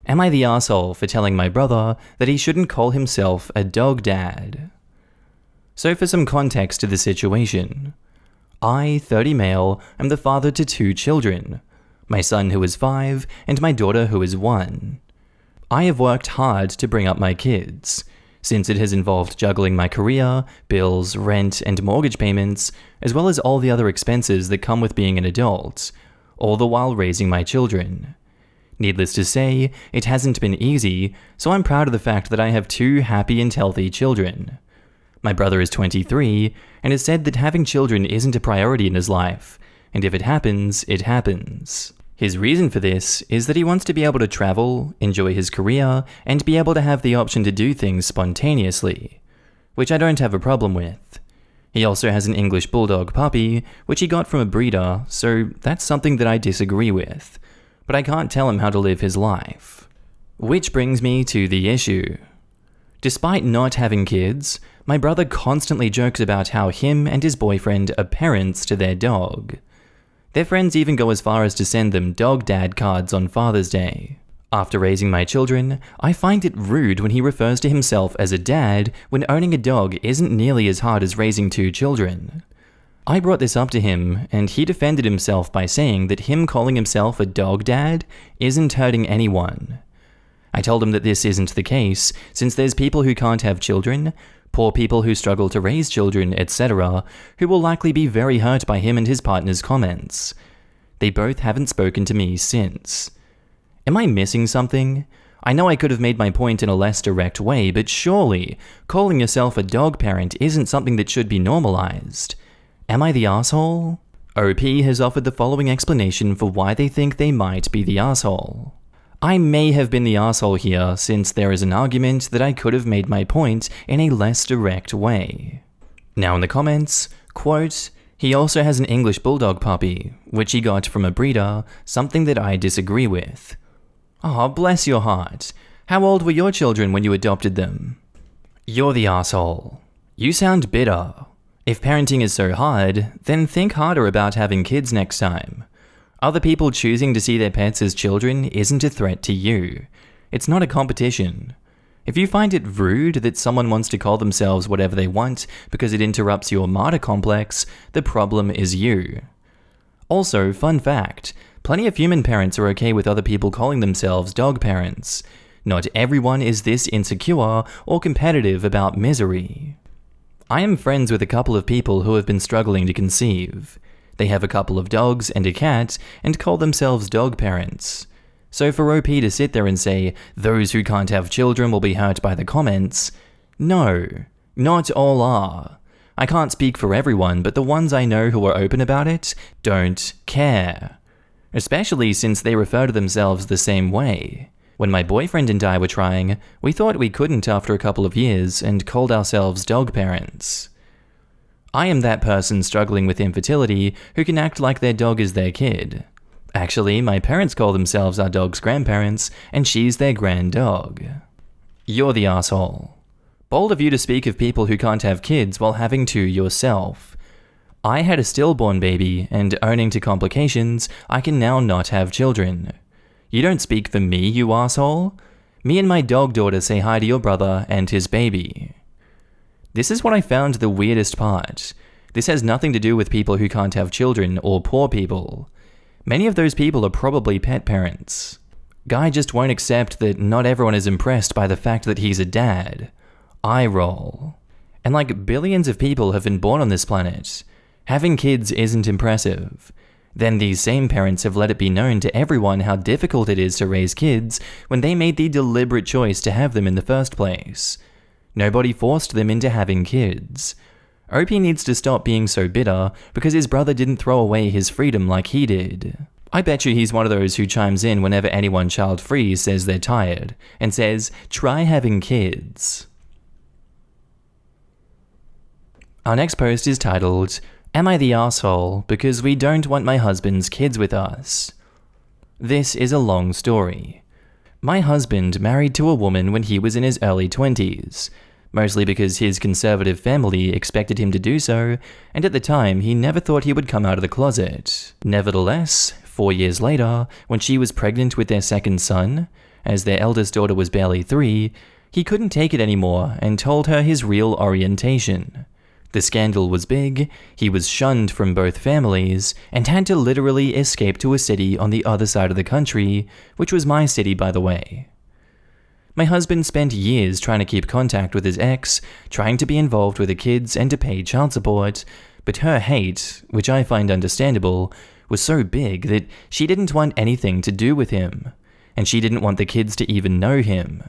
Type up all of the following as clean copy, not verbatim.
Am I the asshole for telling my brother that he shouldn't call himself a dog dad? So for some context to the situation, I, 30 male, am the father to 2 children, my son who is 5 and my daughter who is 1. I have worked hard to bring up my kids, since it has involved juggling my career, bills, rent, and mortgage payments, as well as all the other expenses that come with being an adult, all the while raising my children. Needless to say, it hasn't been easy, so I'm proud of the fact that I have 2 happy and healthy children. My brother is 23, and has said that having children isn't a priority in his life, and if it happens, it happens. His reason for this is that he wants to be able to travel, enjoy his career, and be able to have the option to do things spontaneously, which I don't have a problem with. He also has an English Bulldog puppy, which he got from a breeder, so that's something that I disagree with, but I can't tell him how to live his life. Which brings me to the issue. Despite not having kids, my brother constantly jokes about how him and his boyfriend are parents to their dog. Their friends even go as far as to send them dog dad cards on Father's Day. After raising my children, I find it rude when he refers to himself as a dad when owning a dog isn't nearly as hard as raising 2 children. I brought this up to him, and he defended himself by saying that him calling himself a dog dad isn't hurting anyone. I told him that this isn't the case, since there's people who can't have children, poor people who struggle to raise children, etc., who will likely be very hurt by him and his partner's comments. They both haven't spoken to me since. Am I missing something? I know I could have made my point in a less direct way, but surely calling yourself a dog parent isn't something that should be normalized. Am I the asshole? OP has offered the following explanation for why they think they might be the asshole. I may have been the asshole here, since there is an argument that I could have made my point in a less direct way. Now in the comments, quote, he also has an English Bulldog puppy, which he got from a breeder, something that I disagree with. Oh, bless your heart. How old were your children when you adopted them? You're the asshole. You sound bitter. If parenting is so hard, then think harder about having kids next time. Other people choosing to see their pets as children isn't a threat to you. It's not a competition. If you find it rude that someone wants to call themselves whatever they want because it interrupts your martyr complex, the problem is you. Also, fun fact, plenty of human parents are okay with other people calling themselves dog parents. Not everyone is this insecure or competitive about misery. I am friends with a couple of people who have been struggling to conceive. They have a couple of dogs and a cat and call themselves dog parents. So for OP to sit there and say, those who can't have children will be hurt by the comments, no, not all are. I can't speak for everyone, but the ones I know who are open about it don't care. Especially since they refer to themselves the same way. When my boyfriend and I were trying, we thought we couldn't after a couple of years and called ourselves dog parents. I am that person struggling with infertility who can act like their dog is their kid. Actually, my parents call themselves our dog's grandparents, and she's their grand dog. You're the asshole. Bold of you to speak of people who can't have kids while having 2 yourself. I had a stillborn baby, and owing to complications, I can now not have children. You don't speak for me, you asshole. Me and my dog daughter say hi to your brother and his baby. This is what I found the weirdest part. This has nothing to do with people who can't have children or poor people. Many of those people are probably pet parents. Guy just won't accept that not everyone is impressed by the fact that he's a dad. Eye roll. And like billions of people have been born on this planet, having kids isn't impressive. Then these same parents have let it be known to everyone how difficult it is to raise kids when they made the deliberate choice to have them in the first place. Nobody forced them into having kids. OP needs to stop being so bitter because his brother didn't throw away his freedom like he did. I bet you he's one of those who chimes in whenever anyone child-free says they're tired, and says, try having kids. Our next post is titled, Am I the asshole because we don't want my husband's kids with us? This is a long story. My husband married to a woman when he was in his early 20s. Mostly because his conservative family expected him to do so, and at the time he never thought he would come out of the closet. Nevertheless, 4 years later, when she was pregnant with their second son, as their eldest daughter was barely 3, he couldn't take it anymore and told her his real orientation. The scandal was big, he was shunned from both families, and had to literally escape to a city on the other side of the country, which was my city, by the way. My husband spent years trying to keep contact with his ex, trying to be involved with the kids and to pay child support, but her hate, which I find understandable, was so big that she didn't want anything to do with him, and she didn't want the kids to even know him.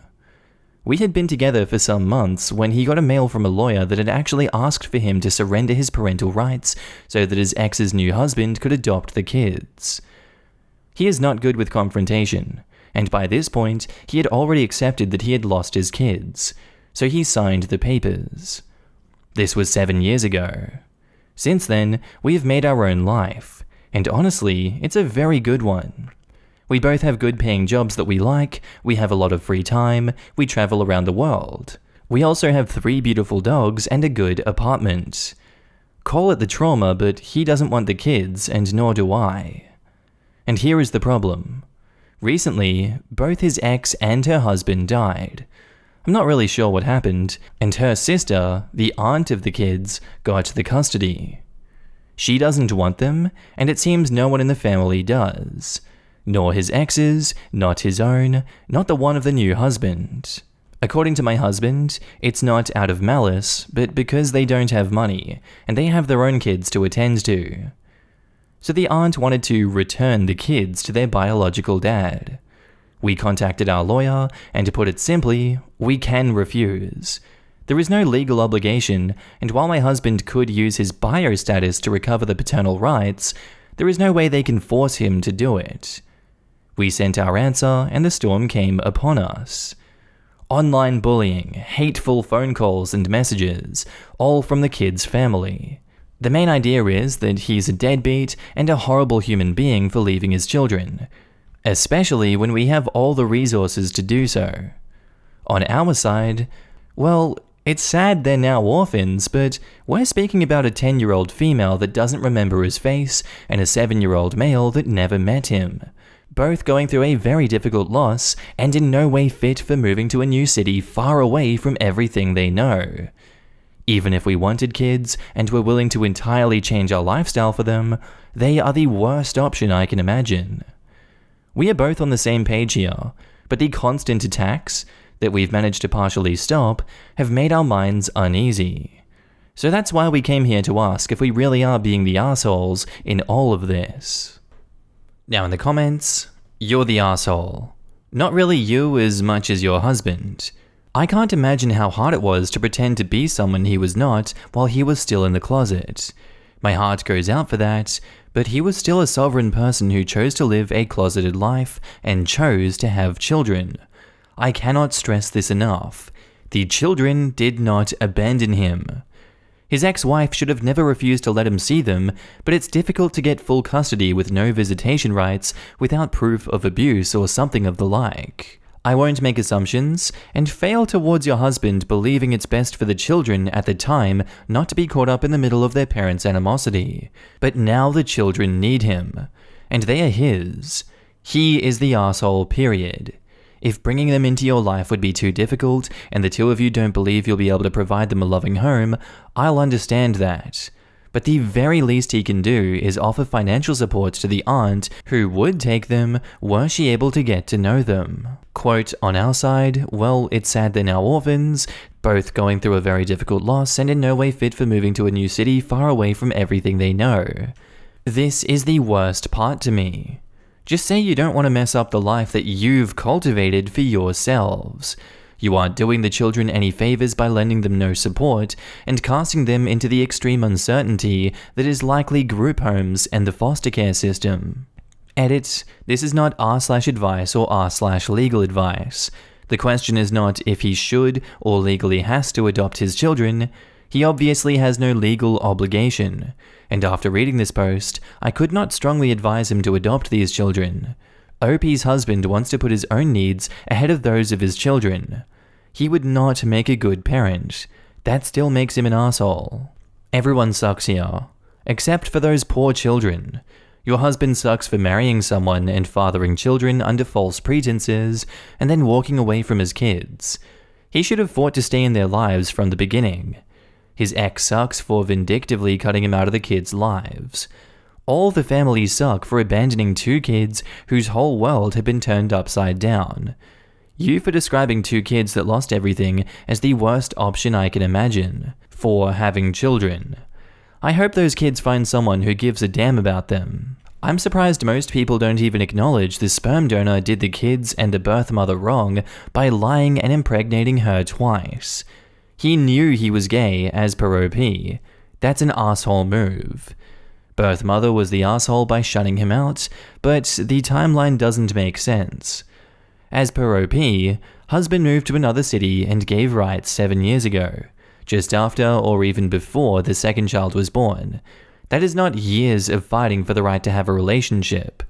We had been together for some months when he got a mail from a lawyer that had actually asked for him to surrender his parental rights so that his ex's new husband could adopt the kids. He is not good with confrontation, and by this point, he had already accepted that he had lost his kids, so he signed the papers. This was 7 years ago. Since then, we have made our own life, and honestly, it's a very good one. We both have good-paying jobs that we like, we have a lot of free time, we travel around the world. We also have 3 beautiful dogs and a good apartment. Call it the trauma, but he doesn't want the kids, and nor do I. And here is the problem. Recently, both his ex and her husband died. I'm not really sure what happened, and her sister, the aunt of the kids, got the custody. She doesn't want them, and it seems no one in the family does. Nor his ex's, not his own, not the one of the new husband. According to my husband, it's not out of malice, but because they don't have money, and they have their own kids to attend to. So the aunt wanted to return the kids to their biological dad. We contacted our lawyer, and to put it simply, we can refuse. There is no legal obligation, and while my husband could use his bio status to recover the paternal rights, there is no way they can force him to do it. We sent our answer, and the storm came upon us. Online bullying, hateful phone calls and messages, all from the kid's family. The main idea is that he's a deadbeat and a horrible human being for leaving his children, especially when we have all the resources to do so. On our side, well, it's sad they're now orphans, but we're speaking about a 10-year-old female that doesn't remember his face and a 7-year-old male that never met him, both going through a very difficult loss and in no way fit for moving to a new city far away from everything they know. Even if we wanted kids and were willing to entirely change our lifestyle for them, they are the worst option I can imagine. We are both on the same page here, but the constant attacks, that we've managed to partially stop, have made our minds uneasy. So that's why we came here to ask if we really are being the assholes in all of this. Now in the comments, you're the asshole. Not really you as much as your husband. I can't imagine how hard it was to pretend to be someone he was not while he was still in the closet. My heart goes out for that, but he was still a sovereign person who chose to live a closeted life and chose to have children. I cannot stress this enough. The children did not abandon him. His ex-wife should have never refused to let him see them, but it's difficult to get full custody with no visitation rights without proof of abuse or something of the like. I won't make assumptions, and fail towards your husband believing it's best for the children at the time not to be caught up in the middle of their parents' animosity. But now the children need him, and they are his. He is the asshole, period. If bringing them into your life would be too difficult, and the two of you don't believe you'll be able to provide them a loving home, I'll understand that. But the very least he can do is offer financial support to the aunt who would take them were she able to get to know them. Quote, on our side, well, it's sad they're now orphans, both going through a very difficult loss and in no way fit for moving to a new city far away from everything they know. This is the worst part to me. Just say you don't want to mess up the life that you've cultivated for yourselves. You aren't doing the children any favors by lending them no support and casting them into the extreme uncertainty that is likely group homes and the foster care system. Edit, this is not r/advice or r/legal advice. The question is not if he should or legally has to adopt his children. He obviously has no legal obligation, and after reading this post, I could not strongly advise him to adopt these children. OP's husband wants to put his own needs ahead of those of his children. He would not make a good parent. That still makes him an asshole. Everyone sucks here, except for those poor children. Your husband sucks for marrying someone and fathering children under false pretenses and then walking away from his kids. He should have fought to stay in their lives from the beginning. His ex sucks for vindictively cutting him out of the kids' lives. All the families suck for abandoning 2 kids whose whole world had been turned upside down. You for describing 2 kids that lost everything as the worst option I can imagine for having children. I hope those kids find someone who gives a damn about them. I'm surprised most people don't even acknowledge the sperm donor did the kids and the birth mother wrong by lying and impregnating her twice. He knew he was gay as per OP. That's an asshole move. Birth mother was the asshole by shutting him out, but the timeline doesn't make sense. As per OP, husband moved to another city and gave rights 7 years ago, just after or even before the second child was born. That is not years of fighting for the right to have a relationship.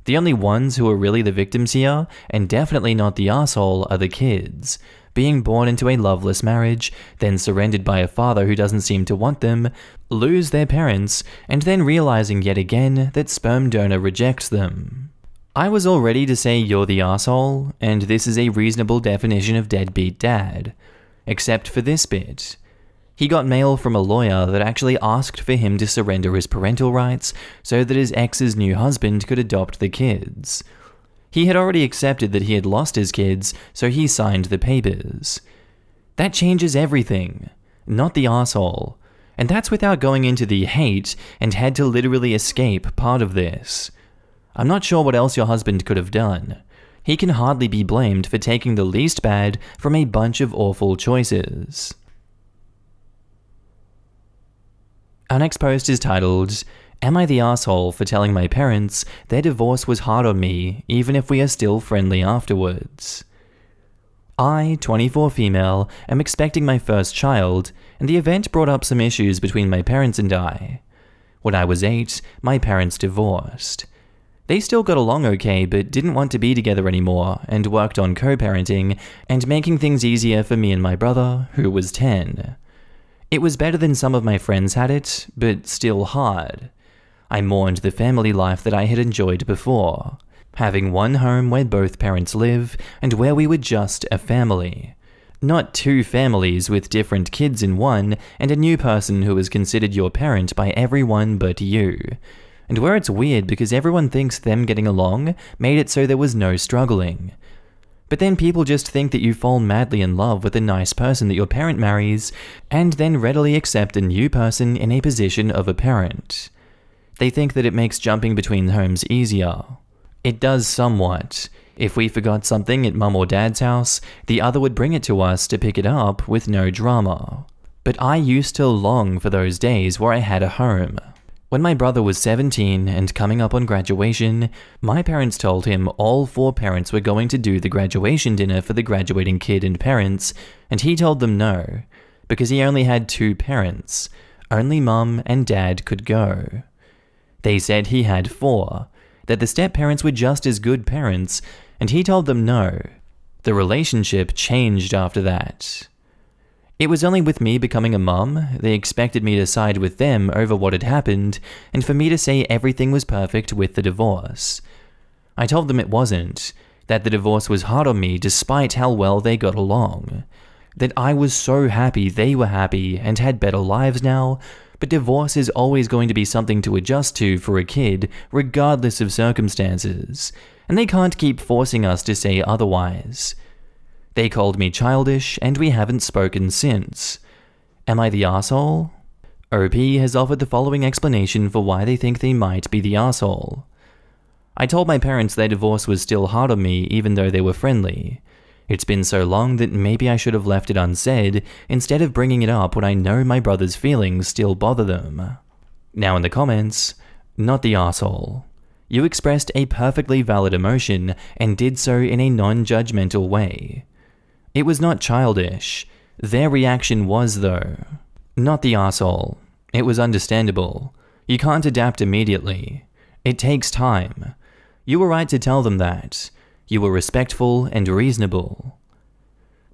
The only ones who are really the victims here, and definitely not the asshole, are the kids, being born into a loveless marriage, then surrendered by a father who doesn't seem to want them, lose their parents, and then realizing yet again that sperm donor rejects them. I was all ready to say you're the asshole, and this is a reasonable definition of deadbeat dad. Except for this bit. He got mail from a lawyer that actually asked for him to surrender his parental rights so that his ex's new husband could adopt the kids. He had already accepted that he had lost his kids, so he signed the papers. That changes everything. Not the asshole. And that's without going into the hate and had to literally escape part of this. I'm not sure what else your husband could have done. He can hardly be blamed for taking the least bad from a bunch of awful choices. Our next post is titled, "Am I the asshole for telling my parents their divorce was hard on me even if we are still friendly afterwards? I, 24 female, am expecting my first child, and the event brought up some issues between my parents and I. When I was 8, my parents divorced. They still got along okay, but didn't want to be together anymore and worked on co-parenting and making things easier for me and my brother, who was 10. It was better than some of my friends had it, but still hard. I mourned the family life that I had enjoyed before, having one home where both parents live and where we were just a family. Not 2 families with different kids in one and a new person who is considered your parent by everyone but you. And where it's weird because everyone thinks them getting along made it so there was no struggling. But then people just think that you fall madly in love with a nice person that your parent marries, and then readily accept a new person in a position of a parent. They think that it makes jumping between homes easier. It does somewhat. If we forgot something at mum or dad's house, the other would bring it to us to pick it up with no drama. But I used to long for those days where I had a home. When my brother was 17 and coming up on graduation, my parents told him all 4 parents were going to do the graduation dinner for the graduating kid and parents, and he told them no, because he only had 2 parents. Only mum and dad could go. They said he had 4, that the step-parents were just as good parents, and he told them no. The relationship changed after that. It was only with me becoming a mum, they expected me to side with them over what had happened, and for me to say everything was perfect with the divorce. I told them it wasn't, that the divorce was hard on me despite how well they got along, that I was so happy they were happy and had better lives now, but divorce is always going to be something to adjust to for a kid, regardless of circumstances, and they can't keep forcing us to say otherwise. They called me childish, and we haven't spoken since. Am I the asshole? OP has offered the following explanation for why they think they might be the asshole. I told my parents their divorce was still hard on me even though they were friendly. It's been so long that maybe I should have left it unsaid instead of bringing it up when I know my brother's feelings still bother them. Now in the comments, not the asshole. You expressed a perfectly valid emotion and did so in a non-judgmental way. It was not childish. Their reaction was, though. Not the asshole. It was understandable. You can't adapt immediately. It takes time. You were right to tell them that. You were respectful and reasonable.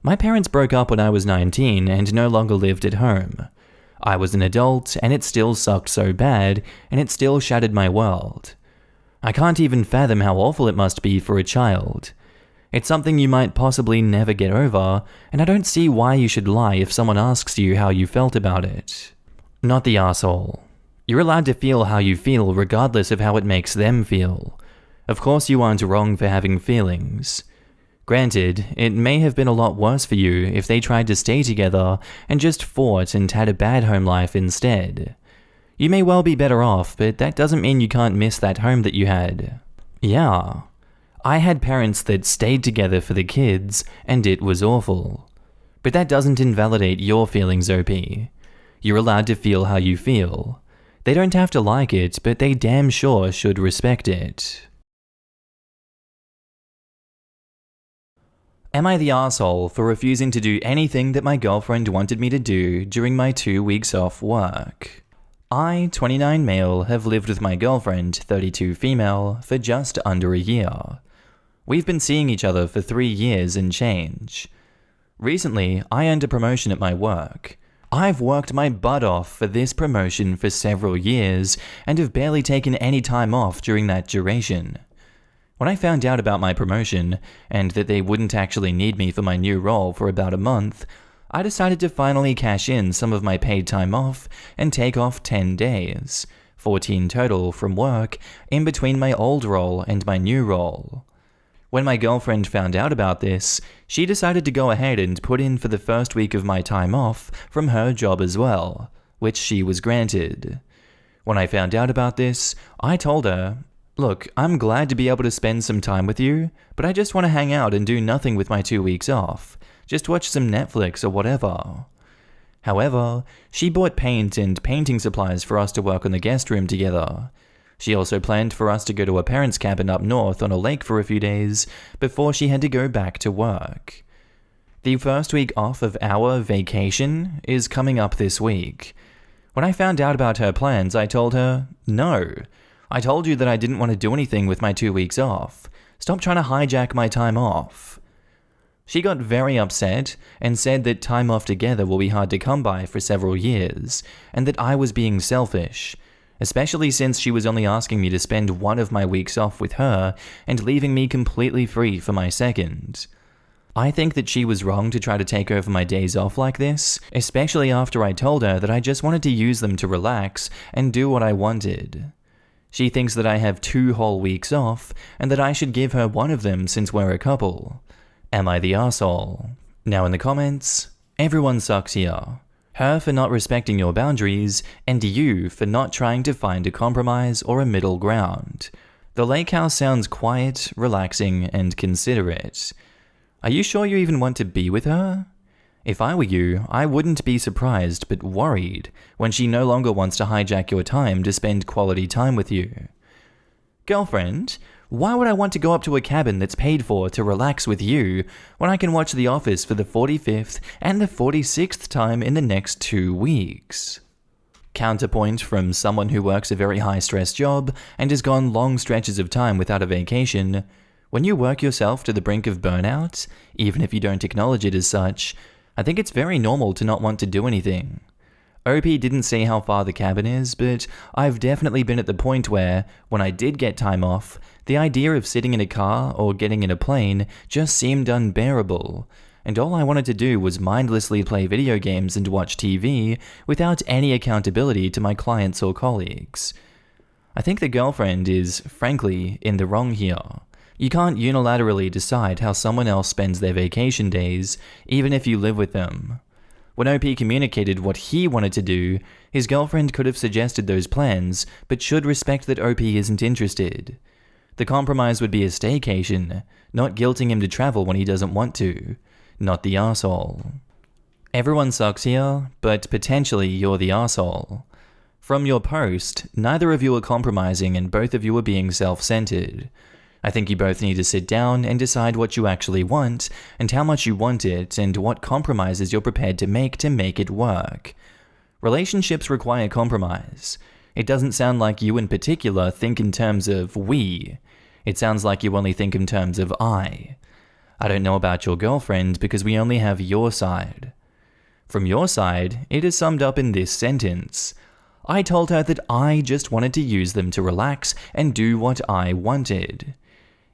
My parents broke up when I was 19 and no longer lived at home. I was an adult, and it still sucked so bad, and it still shattered my world. I can't even fathom how awful it must be for a child. It's something you might possibly never get over, and I don't see why you should lie if someone asks you how you felt about it. Not the asshole. You're allowed to feel how you feel regardless of how it makes them feel. Of course you aren't wrong for having feelings. Granted, it may have been a lot worse for you if they tried to stay together and just fought and had a bad home life instead. You may well be better off, but that doesn't mean you can't miss that home that you had. Yeah. I had parents that stayed together for the kids, and it was awful. But that doesn't invalidate your feelings, OP. You're allowed to feel how you feel. They don't have to like it, but they damn sure should respect it. Am I the asshole for refusing to do anything that my girlfriend wanted me to do during my 2 weeks off work? I, 29 male, have lived with my girlfriend, 32 female, for just under a year. We've been seeing each other for 3 years and change. Recently, I earned a promotion at my work. I've worked my butt off for this promotion for several years and have barely taken any time off during that duration. When I found out about my promotion, and that they wouldn't actually need me for my new role for about a month, I decided to finally cash in some of my paid time off and take off 10 days, 14 total from work, in between my old role and my new role. When my girlfriend found out about this, she decided to go ahead and put in for the first week of my time off from her job as well, which she was granted. When I found out about this, I told her, "Look, I'm glad to be able to spend some time with you, but I just want to hang out and do nothing with my 2 weeks off. Just watch some Netflix or whatever." However, she bought paint and painting supplies for us to work on the guest room together. She also planned for us to go to her parents' cabin up north on a lake for a few days before she had to go back to work. The first week off of our vacation is coming up this week. When I found out about her plans, I told her, "No. I told you that I didn't want to do anything with my 2 weeks off. Stop trying to hijack my time off." She got very upset and said that time off together will be hard to come by for several years, and that I was being selfish, especially since she was only asking me to spend one of my weeks off with her and leaving me completely free for my second. I think that she was wrong to try to take over my days off like this, especially after I told her that I just wanted to use them to relax and do what I wanted. She thinks that I have 2 whole weeks off, and that I should give her one of them since we're a couple. Am I the asshole? Now in the comments, everyone sucks here. Her for not respecting your boundaries, and you for not trying to find a compromise or a middle ground. The lake house sounds quiet, relaxing, and considerate. Are you sure you even want to be with her? If I were you, I wouldn't be surprised but worried when she no longer wants to hijack your time to spend quality time with you. Girlfriend, why would I want to go up to a cabin that's paid for to relax with you when I can watch The Office for the 45th and the 46th time in the next 2 weeks? Counterpoint from someone who works a very high-stress job and has gone long stretches of time without a vacation. When you work yourself to the brink of burnout, even if you don't acknowledge it as such, I think it's very normal to not want to do anything. OP didn't say how far the cabin is, but I've definitely been at the point where, when I did get time off, the idea of sitting in a car or getting in a plane just seemed unbearable, and all I wanted to do was mindlessly play video games and watch TV without any accountability to my clients or colleagues. I think the girlfriend is, frankly, in the wrong here. You can't unilaterally decide how someone else spends their vacation days, even if you live with them. When OP communicated what he wanted to do, his girlfriend could have suggested those plans, but should respect that OP isn't interested. The compromise would be a staycation, not guilting him to travel when he doesn't want to. Not the arsehole. Everyone sucks here, but potentially you're the arsehole. From your post, neither of you are compromising and both of you are being self-centered. I think you both need to sit down and decide what you actually want, and how much you want it, and what compromises you're prepared to make it work. Relationships require compromise. It doesn't sound like you in particular think in terms of we. It sounds like you only think in terms of I. I don't know about your girlfriend because we only have your side. From your side, it is summed up in this sentence. I told her that I just wanted to use them to relax and do what I wanted.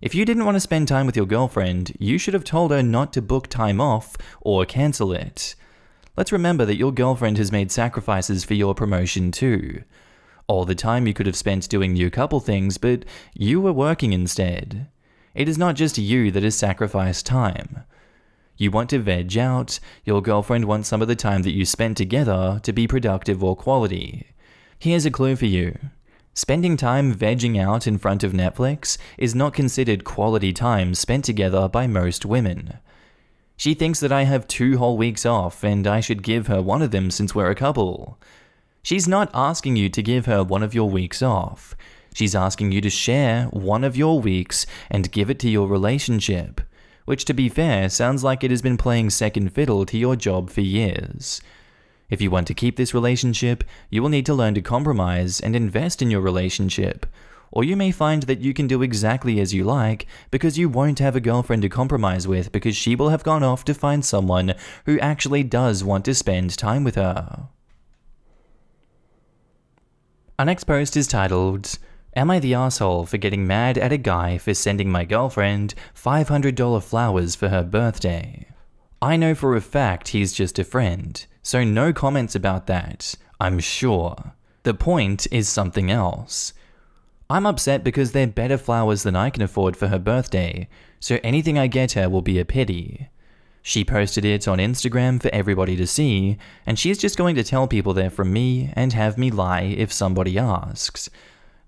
If you didn't want to spend time with your girlfriend, you should have told her not to book time off or cancel it. Let's remember that your girlfriend has made sacrifices for your promotion too. All the time you could have spent doing new couple things, but you were working instead. It is not just you that has sacrificed time. You want to veg out, your girlfriend wants some of the time that you spent together to be productive or quality. Here's a clue for you. Spending time vegging out in front of Netflix is not considered quality time spent together by most women. She thinks that I have 2 whole weeks off and I should give her one of them since we're a couple. She's not asking you to give her one of your weeks off. She's asking you to share one of your weeks and give it to your relationship, which to be fair sounds like it has been playing second fiddle to your job for years. If you want to keep this relationship, you will need to learn to compromise and invest in your relationship, or you may find that you can do exactly as you like because you won't have a girlfriend to compromise with because she will have gone off to find someone who actually does want to spend time with her. Our next post is titled, Am I the asshole for getting mad at a guy for sending my girlfriend $500 flowers for her birthday? I know for a fact he's just a friend, so no comments about that, I'm sure. The point is something else. I'm upset because they're better flowers than I can afford for her birthday, so anything I get her will be a pity. She posted it on Instagram for everybody to see, and she's just going to tell people they're from me and have me lie if somebody asks.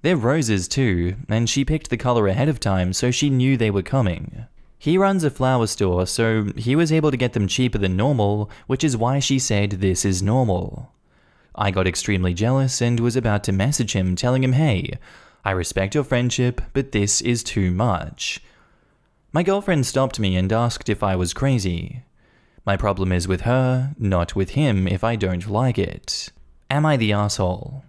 They're roses too, and she picked the color ahead of time so she knew they were coming. He runs a flower store, so he was able to get them cheaper than normal, which is why she said this is normal. I got extremely jealous and was about to message him telling him, hey, I respect your friendship, but this is too much. My girlfriend stopped me and asked if I was crazy. My problem is with her, not with him if I don't like it. Am I the asshole?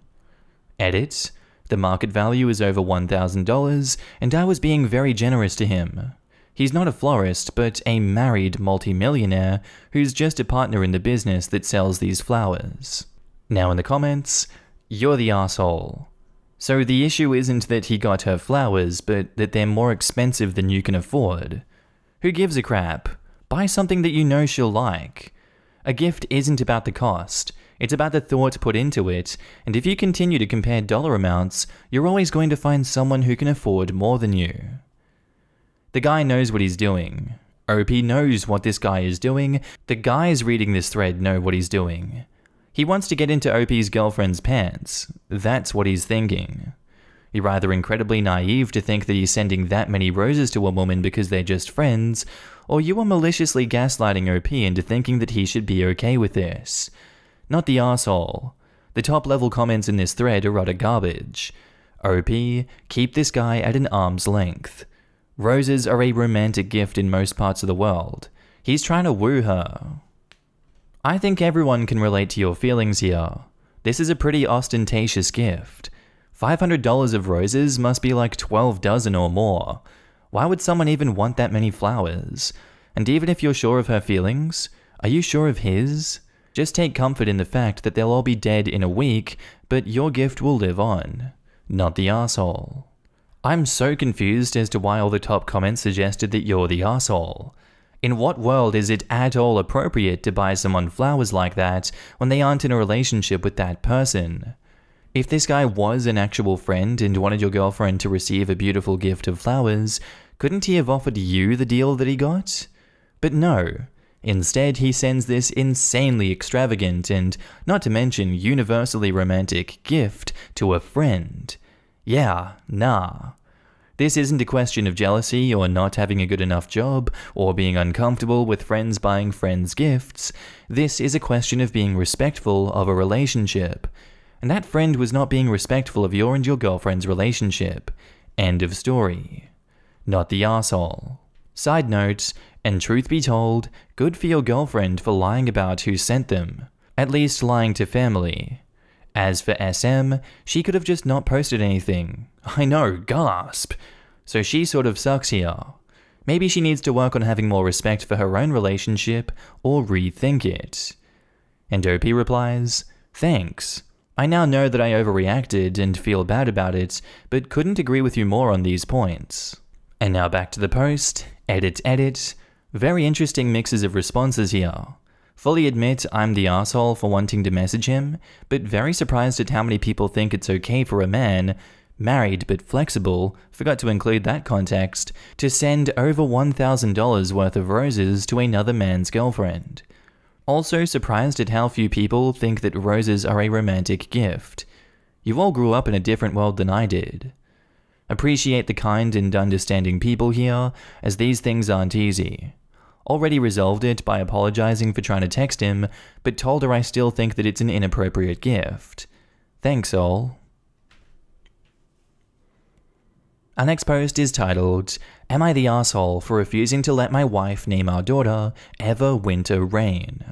Edit. The market value is over $1,000, and I was being very generous to him. He's not a florist, but a married multimillionaire who's just a partner in the business that sells these flowers. Now in the comments, you're the asshole. So the issue isn't that he got her flowers, but that they're more expensive than you can afford. Who gives a crap? Buy something that you know she'll like. A gift isn't about the cost, it's about the thought put into it, and if you continue to compare dollar amounts, you're always going to find someone who can afford more than you. The guy knows what he's doing. OP knows what this guy is doing. The guys reading this thread know what he's doing. He wants to get into OP's girlfriend's pants. That's what he's thinking. You're either incredibly naive to think that he's sending that many roses to a woman because they're just friends, or you are maliciously gaslighting OP into thinking that he should be okay with this. Not the asshole. The top level comments in this thread are utter garbage. OP, keep this guy at an arm's length. Roses are a romantic gift in most parts of the world. He's trying to woo her. I think everyone can relate to your feelings here. This is a pretty ostentatious gift. $500 of roses must be like 12 dozen or more. Why would someone even want that many flowers? And even if you're sure of her feelings, are you sure of his? Just take comfort in the fact that they'll all be dead in a week, but your gift will live on. Not the asshole. I'm so confused as to why all the top comments suggested that you're the asshole. In what world is it at all appropriate to buy someone flowers like that when they aren't in a relationship with that person? If this guy was an actual friend and wanted your girlfriend to receive a beautiful gift of flowers, couldn't he have offered you the deal that he got? But no. Instead, he sends this insanely extravagant and, not to mention universally romantic, gift to a friend. Yeah, nah. This isn't a question of jealousy or not having a good enough job or being uncomfortable with friends buying friends gifts. This is a question of being respectful of a relationship. And that friend was not being respectful of your and your girlfriend's relationship. End of story. Not the asshole. Side note, and truth be told, good for your girlfriend for lying about who sent them. At least lying to family. As for SM, she could have just not posted anything. I know, gasp! So she sort of sucks here. Maybe she needs to work on having more respect for her own relationship, or rethink it. And OP replies, "Thanks. I now know that I overreacted and feel bad about it, but couldn't agree with you more on these points." And now back to the post. Edit. Very interesting mixes of responses here. Fully admit I'm the asshole for wanting to message him, but very surprised at how many people think it's okay for a man, married but flexible, forgot to include that context, to send over $1,000 worth of roses to another man's girlfriend. Also surprised at how few people think that roses are a romantic gift. You all grew up in a different world than I did. Appreciate the kind and understanding people here, as these things aren't easy. Already resolved it by apologizing for trying to text him, but told her I still think that it's an inappropriate gift. Thanks all. Our next post is titled, "Am I the asshole for refusing to let my wife name our daughter Ever Winter Rain?"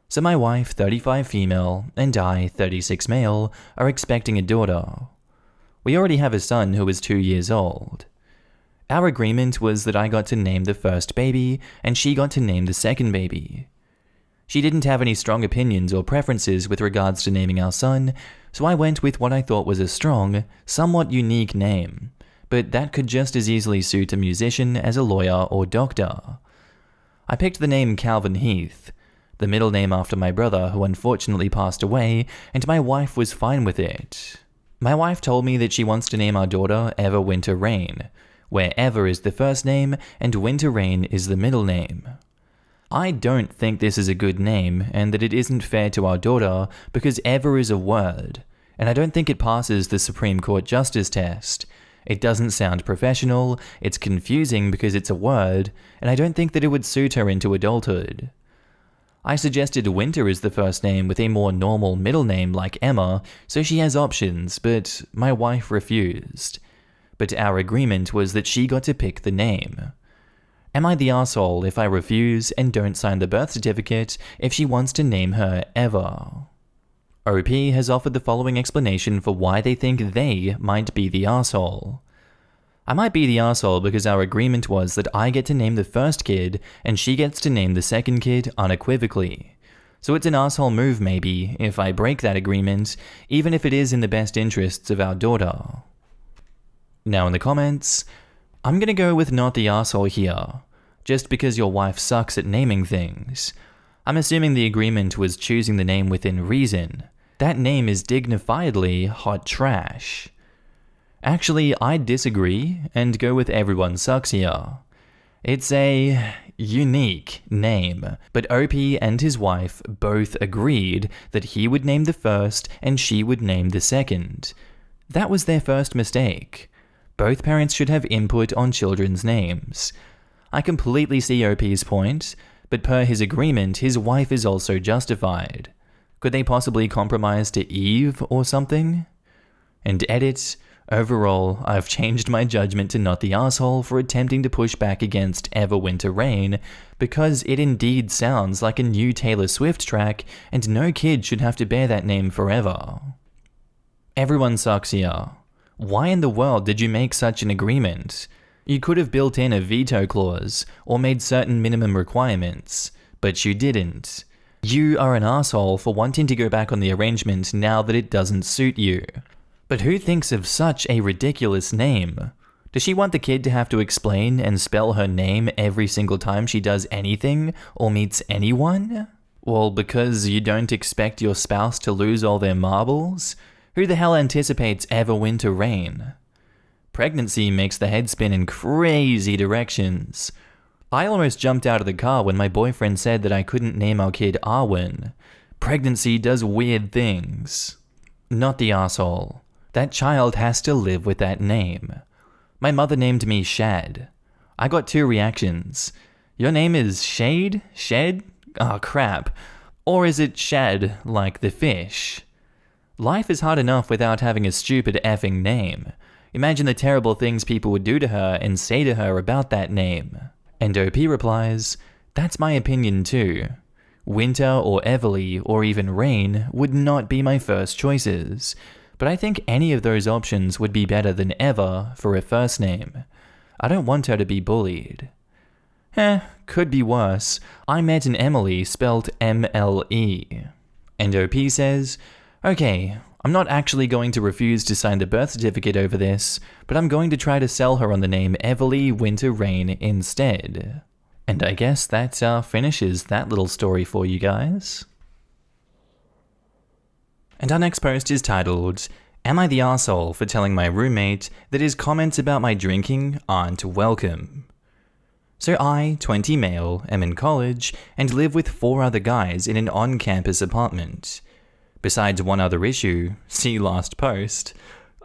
So my wife, 35 female, and I, 36 male, are expecting a daughter. We already have a son who is 2 years old. Our agreement was that I got to name the first baby, and she got to name the second baby. She didn't have any strong opinions or preferences with regards to naming our son, so I went with what I thought was a strong, somewhat unique name, but that could just as easily suit a musician as a lawyer or doctor. I picked the name Calvin Heath, the middle name after my brother who unfortunately passed away, and my wife was fine with it. My wife told me that she wants to name our daughter Ever Winter Rain, where Ever is the first name and Winter Rain is the middle name. I don't think this is a good name and that it isn't fair to our daughter because Ever is a word, and I don't think it passes the Supreme Court Justice test. It doesn't sound professional, it's confusing because it's a word, and I don't think that it would suit her into adulthood. I suggested Winter is the first name with a more normal middle name like Emma, so she has options, but my wife refused. But our agreement was that she got to pick the name. Am I the asshole if I refuse and don't sign the birth certificate if she wants to name her Ever? OP has offered the following explanation for why they think they might be the asshole. I might be the asshole because our agreement was that I get to name the first kid and she gets to name the second kid unequivocally. So it's an asshole move maybe if I break that agreement, even if it is in the best interests of our daughter. Now in the comments, I'm gonna go with not the asshole here, just because your wife sucks at naming things. I'm assuming the agreement was choosing the name within reason. That name is dignifiedly hot trash. Actually, I disagree and go with everyone sucks here. It's a unique name, but OP and his wife both agreed that he would name the first and she would name the second. That was their first mistake. Both parents should have input on children's names. I completely see OP's point, but per his agreement, his wife is also justified. Could they possibly compromise to Eve or something? And edit, overall, I've changed my judgment to not the asshole for attempting to push back against Ever Winter Rain, because it indeed sounds like a new Taylor Swift track, and no kid should have to bear that name forever. Everyone sucks here. Why in the world did you make such an agreement? You could have built in a veto clause, or made certain minimum requirements, but you didn't. You are an asshole for wanting to go back on the arrangement now that it doesn't suit you. But who thinks of such a ridiculous name? Does she want the kid to have to explain and spell her name every single time she does anything or meets anyone? Well, because you don't expect your spouse to lose all their marbles? Who the hell anticipates Ever Winter Rain? Pregnancy makes the head spin in crazy directions. I almost jumped out of the car when my boyfriend said that I couldn't name our kid Arwen. Pregnancy does weird things. Not the asshole. That child has to live with that name. My mother named me Shad. I got 2 reactions. Your name is Shade? Shed? Oh crap. Or is it Shad like the fish? Life is hard enough without having a stupid effing name. Imagine the terrible things people would do to her and say to her about that name. And OP replies, that's my opinion too. Winter or Everly or even Rain would not be my first choices, but I think any of those options would be better than Ever for a first name. I don't want her to be bullied. Could be worse. I met an Emily spelled M-L-E. And OP says, okay, I'm not actually going to refuse to sign the birth certificate over this, but I'm going to try to sell her on the name Everly Winter Rain instead. And I guess that finishes that little story for you guys. And our next post is titled, Am I the arsehole for telling my roommate that his comments about my drinking aren't welcome? So I, 20 male, am in college and live with 4 other guys in an on-campus apartment. Besides one other issue, see last post.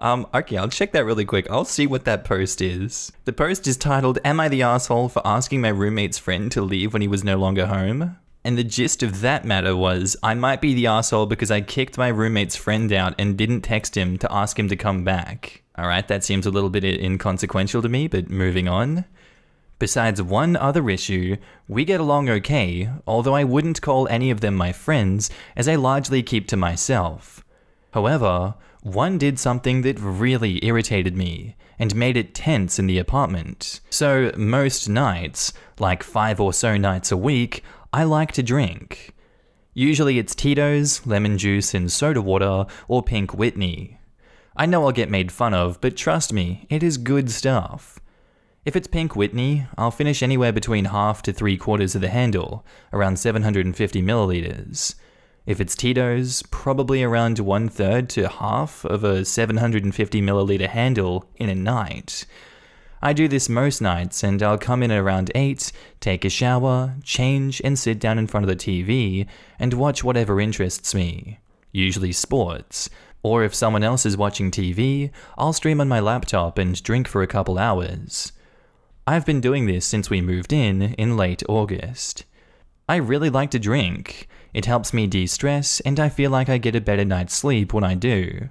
Okay, I'll check that really quick. I'll see what that post is. The post is titled, Am I the arsehole for asking my roommate's friend to leave when he was no longer home? And the gist of that matter was, I might be the arsehole because I kicked my roommate's friend out and didn't text him to ask him to come back. Alright, that seems a little bit inconsequential to me, but moving on. Besides one other issue, we get along okay, although I wouldn't call any of them my friends, as I largely keep to myself. However, one did something that really irritated me, and made it tense in the apartment. So most nights, like 5 or so nights a week, I like to drink. Usually it's Tito's, lemon juice and soda water, or Pink Whitney. I know I'll get made fun of, but trust me, it is good stuff. If it's Pink Whitney, I'll finish anywhere between half to 3/4 of the handle, around 750 milliliters. If it's Tito's, probably around 1/3 to half of a 750 milliliter handle in a night. I do this most nights, and I'll come in at around 8, take a shower, change, and sit down in front of the TV and watch whatever interests me, usually sports. Or if someone else is watching TV, I'll stream on my laptop and drink for a couple hours. I've been doing this since we moved in late August. I really like to drink. It helps me de-stress, and I feel like I get a better night's sleep when I do.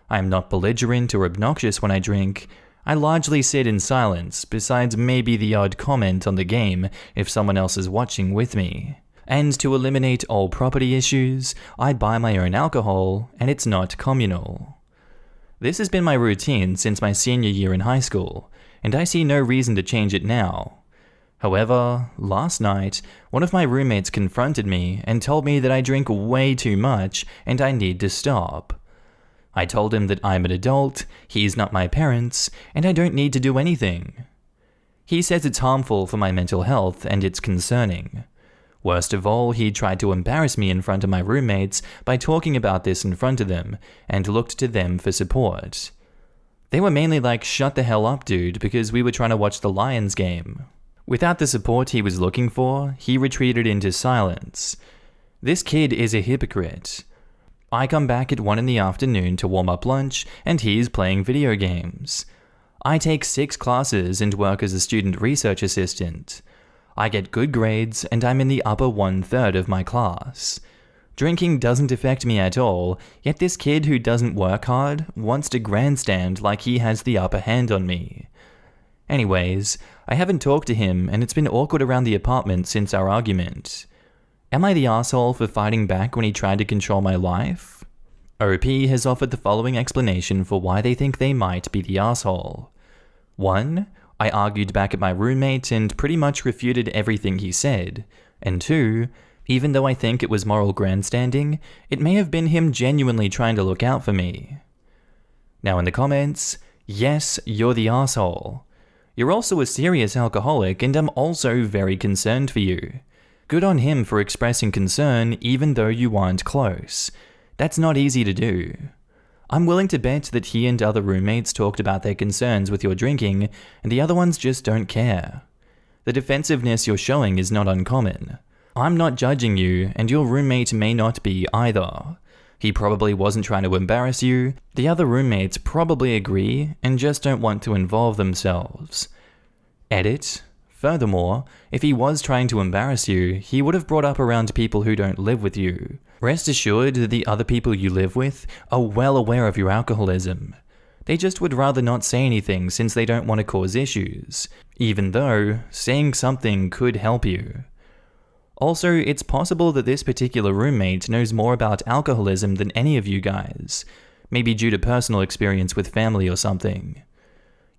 I'm not belligerent or obnoxious when I drink. I largely sit in silence, besides maybe the odd comment on the game if someone else is watching with me. And to eliminate all property issues, I buy my own alcohol, and it's not communal. This has been my routine since my senior year in high school, and I see no reason to change it now. However, last night, one of my roommates confronted me and told me that I drink way too much and I need to stop. I told him that I'm an adult, he's not my parents, and I don't need to do anything. He says it's harmful for my mental health and it's concerning. Worst of all, he tried to embarrass me in front of my roommates by talking about this in front of them and looked to them for support. They were mainly like, shut the hell up, dude, because we were trying to watch the Lions game. Without the support he was looking for, he retreated into silence. This kid is a hypocrite. I come back at 1 in the afternoon to warm up lunch, and he's playing video games. I take 6 classes and work as a student research assistant. I get good grades, and I'm in the upper 1/3 of my class. Drinking doesn't affect me at all, yet this kid who doesn't work hard wants to grandstand like he has the upper hand on me. Anyways, I haven't talked to him and it's been awkward around the apartment since our argument. Am I the asshole for fighting back when he tried to control my life? OP has offered the following explanation for why they think they might be the asshole. 1. I argued back at my roommate and pretty much refuted everything he said. And 2. Even though I think it was moral grandstanding, it may have been him genuinely trying to look out for me. Now in the comments, yes, you're the asshole. You're also a serious alcoholic and I'm also very concerned for you. Good on him for expressing concern even though you aren't close. That's not easy to do. I'm willing to bet that he and other roommates talked about their concerns with your drinking and the other ones just don't care. The defensiveness you're showing is not uncommon. I'm not judging you, and your roommate may not be either. He probably wasn't trying to embarrass you, the other roommates probably agree and just don't want to involve themselves. Edit. Furthermore, if he was trying to embarrass you, he would have brought up around people who don't live with you. Rest assured that the other people you live with are well aware of your alcoholism. They just would rather not say anything since they don't want to cause issues, even though saying something could help you. Also, it's possible that this particular roommate knows more about alcoholism than any of you guys, maybe due to personal experience with family or something.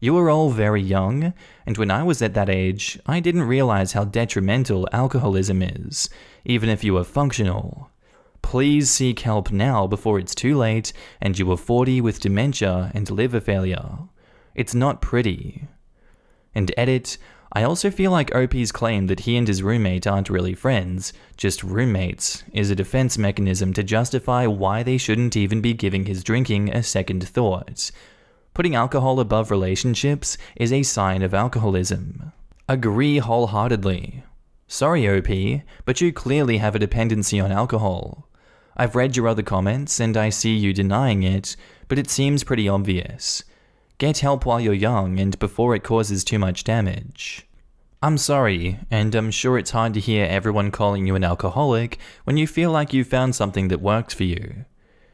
You were all very young, and when I was at that age, I didn't realize how detrimental alcoholism is, even if you are functional. Please seek help now before it's too late and you are 40 with dementia and liver failure. It's not pretty. And edit, I also feel like OP's claim that he and his roommate aren't really friends, just roommates, is a defense mechanism to justify why they shouldn't even be giving his drinking a second thought. Putting alcohol above relationships is a sign of alcoholism. Agree wholeheartedly. Sorry OP, but you clearly have a dependency on alcohol. I've read your other comments and I see you denying it, but it seems pretty obvious. Get help while you're young and before it causes too much damage. I'm sorry, and I'm sure it's hard to hear everyone calling you an alcoholic when you feel like you've found something that works for you.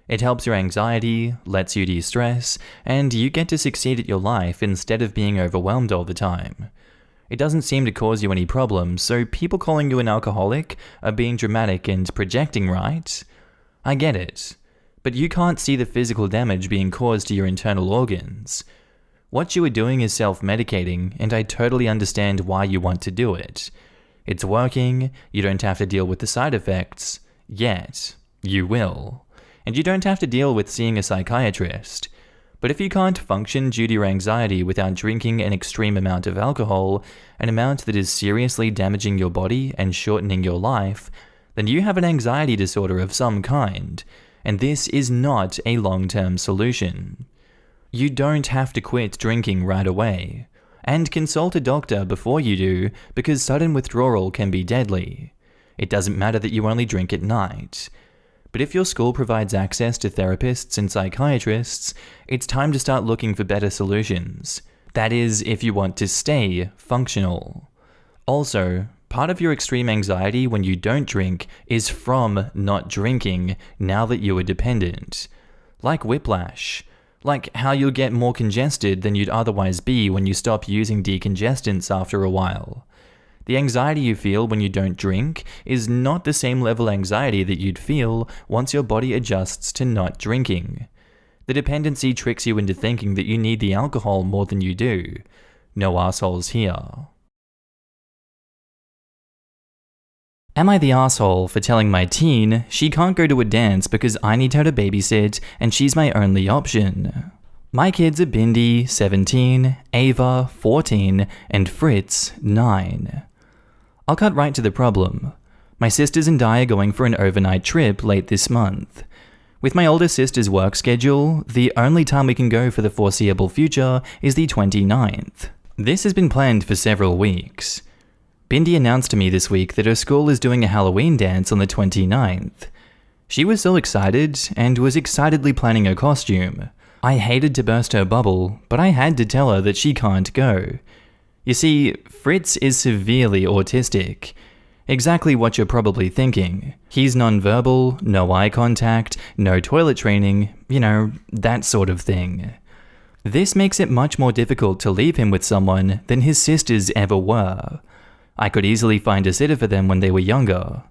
It helps your anxiety, lets you de-stress, and you get to succeed at your life instead of being overwhelmed all the time. It doesn't seem to cause you any problems, so people calling you an alcoholic are being dramatic and projecting, right? I get it, but you can't see the physical damage being caused to your internal organs. What you are doing is self-medicating, and I totally understand why you want to do it. It's working, you don't have to deal with the side effects, yet. You will. And you don't have to deal with seeing a psychiatrist. But if you can't function due to your anxiety without drinking an extreme amount of alcohol, an amount that is seriously damaging your body and shortening your life, then you have an anxiety disorder of some kind, and this is not a long-term solution. You don't have to quit drinking right away, and consult a doctor before you do because sudden withdrawal can be deadly. It doesn't matter that you only drink at night. But if your school provides access to therapists and psychiatrists, it's time to start looking for better solutions. That is, if you want to stay functional. Also, part of your extreme anxiety when you don't drink is from not drinking now that you are dependent. Like whiplash. Like how you'll get more congested than you'd otherwise be when you stop using decongestants after a while. The anxiety you feel when you don't drink is not the same level anxiety that you'd feel once your body adjusts to not drinking. The dependency tricks you into thinking that you need the alcohol more than you do. No assholes here. Am I the asshole for telling my teen she can't go to a dance because I need her to babysit and she's my only option? My kids are Bindi, 17, Ava, 14, and Fritz, 9. I'll cut right to the problem. My sisters and I are going for an overnight trip late this month. With my older sister's work schedule, the only time we can go for the foreseeable future is the 29th. This has been planned for several weeks. Bindi announced to me this week that her school is doing a Halloween dance on the 29th. She was so excited and was excitedly planning her costume. I hated to burst her bubble, but I had to tell her that she can't go. You see, Fritz is severely autistic. Exactly what you're probably thinking. He's nonverbal, no eye contact, no toilet training, that sort of thing. This makes it much more difficult to leave him with someone than his sisters ever were. I could easily find a sitter for them when they were younger.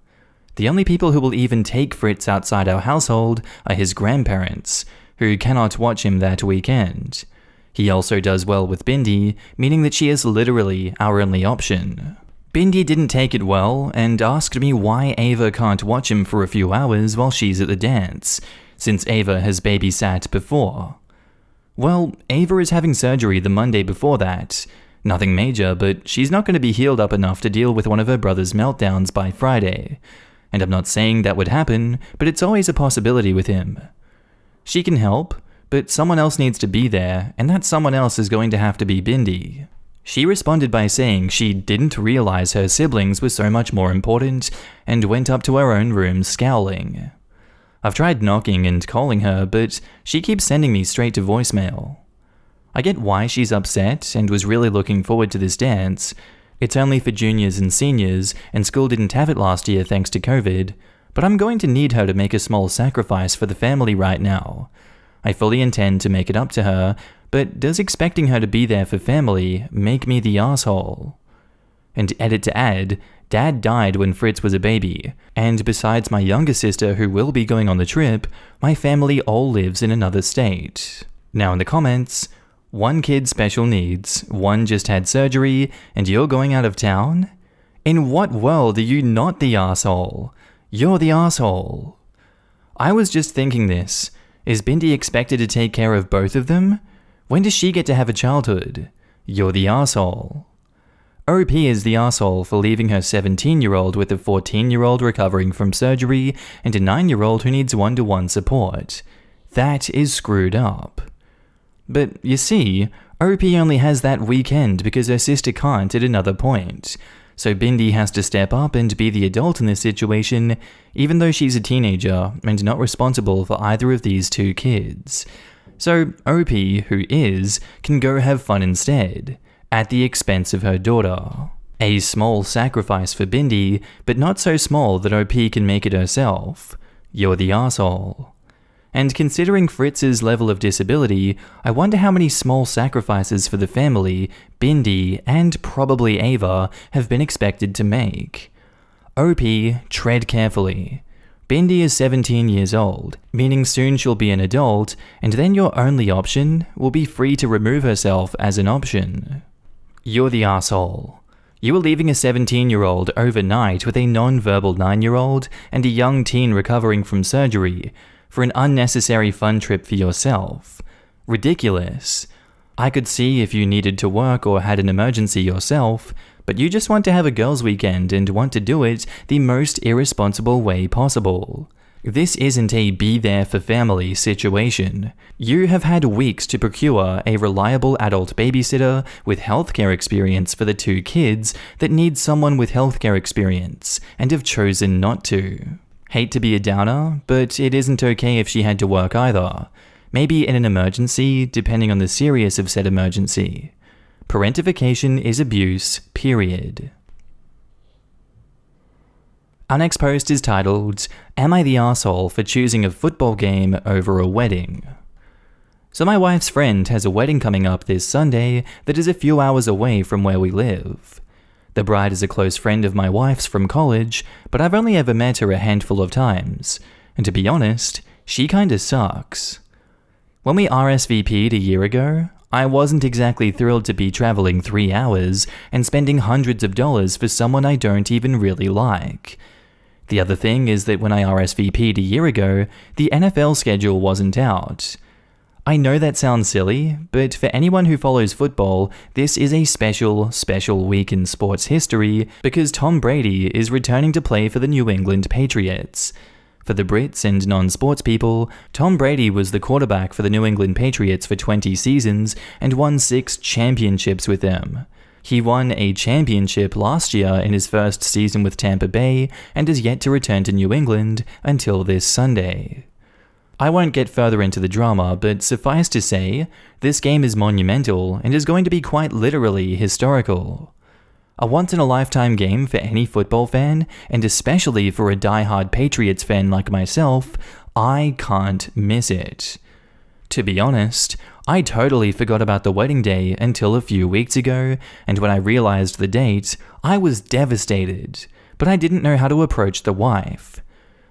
The only people who will even take Fritz outside our household are his grandparents, who cannot watch him that weekend. He also does well with Bindi, meaning that she is literally our only option. Bindi didn't take it well and asked me why Ava can't watch him for a few hours while she's at the dance, since Ava has babysat before. Well, Ava is having surgery the Monday before that. Nothing major, but she's not going to be healed up enough to deal with one of her brother's meltdowns by Friday. And I'm not saying that would happen, but it's always a possibility with him. She can help, but someone else needs to be there, and that someone else is going to have to be Bindi. She responded by saying she didn't realize her siblings were so much more important, and went up to her own room scowling. I've tried knocking and calling her, but she keeps sending me straight to voicemail. I get why she's upset and was really looking forward to this dance. It's only for juniors and seniors, and school didn't have it last year thanks to COVID, but I'm going to need her to make a small sacrifice for the family right now. I fully intend to make it up to her, but does expecting her to be there for family make me the asshole? And edit to add, Dad died when Fritz was a baby, and besides my younger sister who will be going on the trip, my family all lives in another state. Now in the comments, One kid special needs, one just had surgery, and you're going out of town? In what world are you not the arsehole? You're the arsehole. I was just thinking this. Is Bindi expected to take care of both of them? When does she get to have a childhood? You're the arsehole. OP is the arsehole for leaving her 17-year-old with a 14-year-old recovering from surgery and a 9-year-old who needs one-to-one support. That is screwed up. But you see, OP only has that weekend because her sister can't at another point. So Bindi has to step up and be the adult in this situation, even though she's a teenager and not responsible for either of these two kids. So OP, who is, can go have fun instead, at the expense of her daughter. A small sacrifice for Bindi, but not so small that OP can make it herself. You're the arsehole. And considering Fritz's level of disability, I wonder how many small sacrifices for the family Bindi and probably Ava have been expected to make. OP, tread carefully. Bindi is 17 years old, meaning soon she'll be an adult, and then your only option will be free to remove herself as an option. You're the arsehole. You were leaving a 17-year-old overnight with a non-verbal 9-year-old and a young teen recovering from surgery for an unnecessary fun trip for yourself. Ridiculous. I could see if you needed to work or had an emergency yourself, but you just want to have a girls' weekend and want to do it the most irresponsible way possible. This isn't a be-there-for-family situation. You have had weeks to procure a reliable adult babysitter with healthcare experience for the two kids that need someone with healthcare experience and have chosen not to. Hate to be a downer, but it isn't okay if she had to work either. Maybe in an emergency, depending on the seriousness of said emergency. Parentification is abuse, period. Our next post is titled, Am I the Arsehole for Choosing a Football Game Over a Wedding? So my wife's friend has a wedding coming up this Sunday that is a few hours away from where we live. The bride is a close friend of my wife's from college, but I've only ever met her a handful of times, and to be honest, she kinda sucks. When we RSVP'd a year ago, I wasn't exactly thrilled to be traveling 3 hours and spending hundreds of dollars for someone I don't even really like. The other thing is that when I RSVP'd a year ago, the NFL schedule wasn't out. I know that sounds silly, but for anyone who follows football, this is a special week in sports history because Tom Brady is returning to play for the New England Patriots. For the Brits and non-sports people, Tom Brady was the quarterback for the New England Patriots for 20 seasons and won 6 championships with them. He won a championship last year in his first season with Tampa Bay and is yet to return to New England until this Sunday. I won't get further into the drama, but suffice to say, this game is monumental and is going to be quite literally historical. A once-in-a-lifetime game for any football fan, and especially for a die-hard Patriots fan like myself, I can't miss it. To be honest, I totally forgot about the wedding day until a few weeks ago, and when I realized the date, I was devastated, but I didn't know how to approach the wife.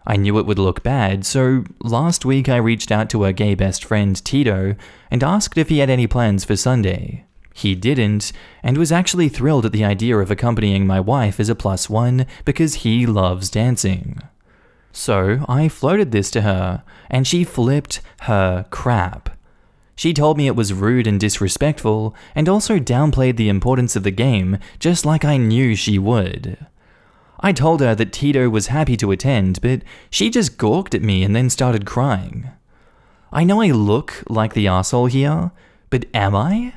I knew it would look bad, so last week I reached out to her gay best friend Tito and asked if he had any plans for Sunday. He didn't, and was actually thrilled at the idea of accompanying my wife as a +1 because he loves dancing. So I floated this to her, and she flipped her crap. She told me it was rude and disrespectful, and also downplayed the importance of the game, just like I knew she would. I told her that Tito was happy to attend, but she just gawked at me and then started crying. I know I look like the arsehole here, but am I?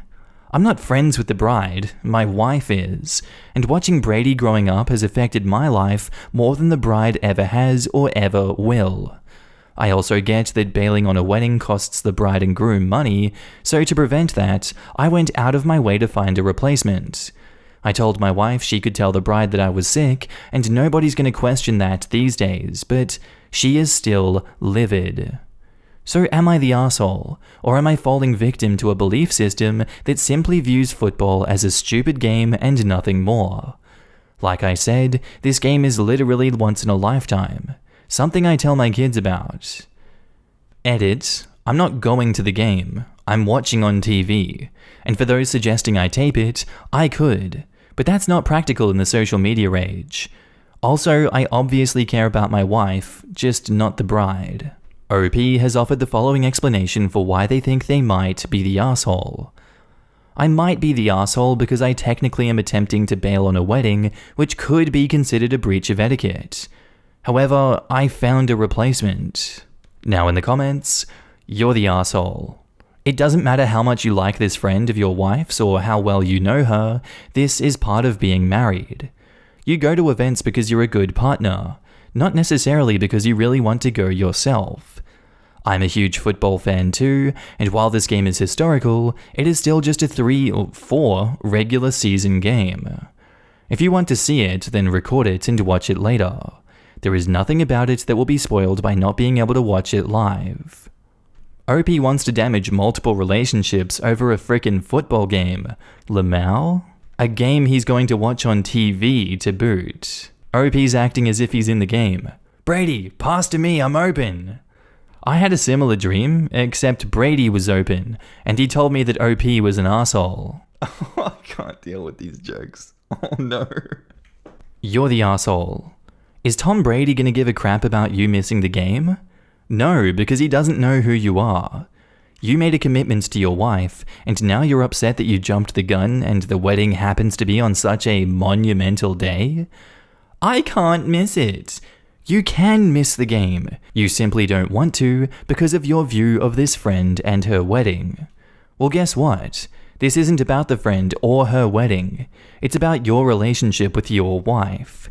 I'm not friends with the bride, my wife is, and watching Brady growing up has affected my life more than the bride ever has or ever will. I also get that bailing on a wedding costs the bride and groom money, so to prevent that, I went out of my way to find a replacement. I told my wife she could tell the bride that I was sick, and nobody's going to question that these days, but she is still livid. So am I the arsehole, or am I falling victim to a belief system that simply views football as a stupid game and nothing more? Like I said, this game is literally once in a lifetime, something I tell my kids about. Edit, I'm not going to the game. I'm watching on TV. And for those suggesting I tape it, I could. But that's not practical in the social media age. Also, I obviously care about my wife, just not the bride. OP has offered the following explanation for why they think they might be the asshole. I might be the asshole because I technically am attempting to bail on a wedding, which could be considered a breach of etiquette. However, I found a replacement. Now in the comments, you're the asshole. It doesn't matter how much you like this friend of your wife's or how well you know her, this is part of being married. You go to events because you're a good partner, not necessarily because you really want to go yourself. I'm a huge football fan too, and while this game is historical, it is still just a 3 or 4 regular season game. If you want to see it, then record it and watch it later. There is nothing about it that will be spoiled by not being able to watch it live. OP wants to damage multiple relationships over a frickin' football game. Lamau? A game he's going to watch on TV to boot. OP's acting as if he's in the game. Brady, pass to me, I'm open. I had a similar dream, except Brady was open, and he told me that OP was an asshole. I can't deal with these jokes. Oh no. You're the asshole. Is Tom Brady gonna give a crap about you missing the game? No, because he doesn't know who you are. You made a commitment to your wife, and now you're upset that you jumped the gun and the wedding happens to be on such a monumental day? I can't miss it. You can miss the game. You simply don't want to because of your view of this friend and her wedding. Well, guess what? This isn't about the friend or her wedding. It's about your relationship with your wife.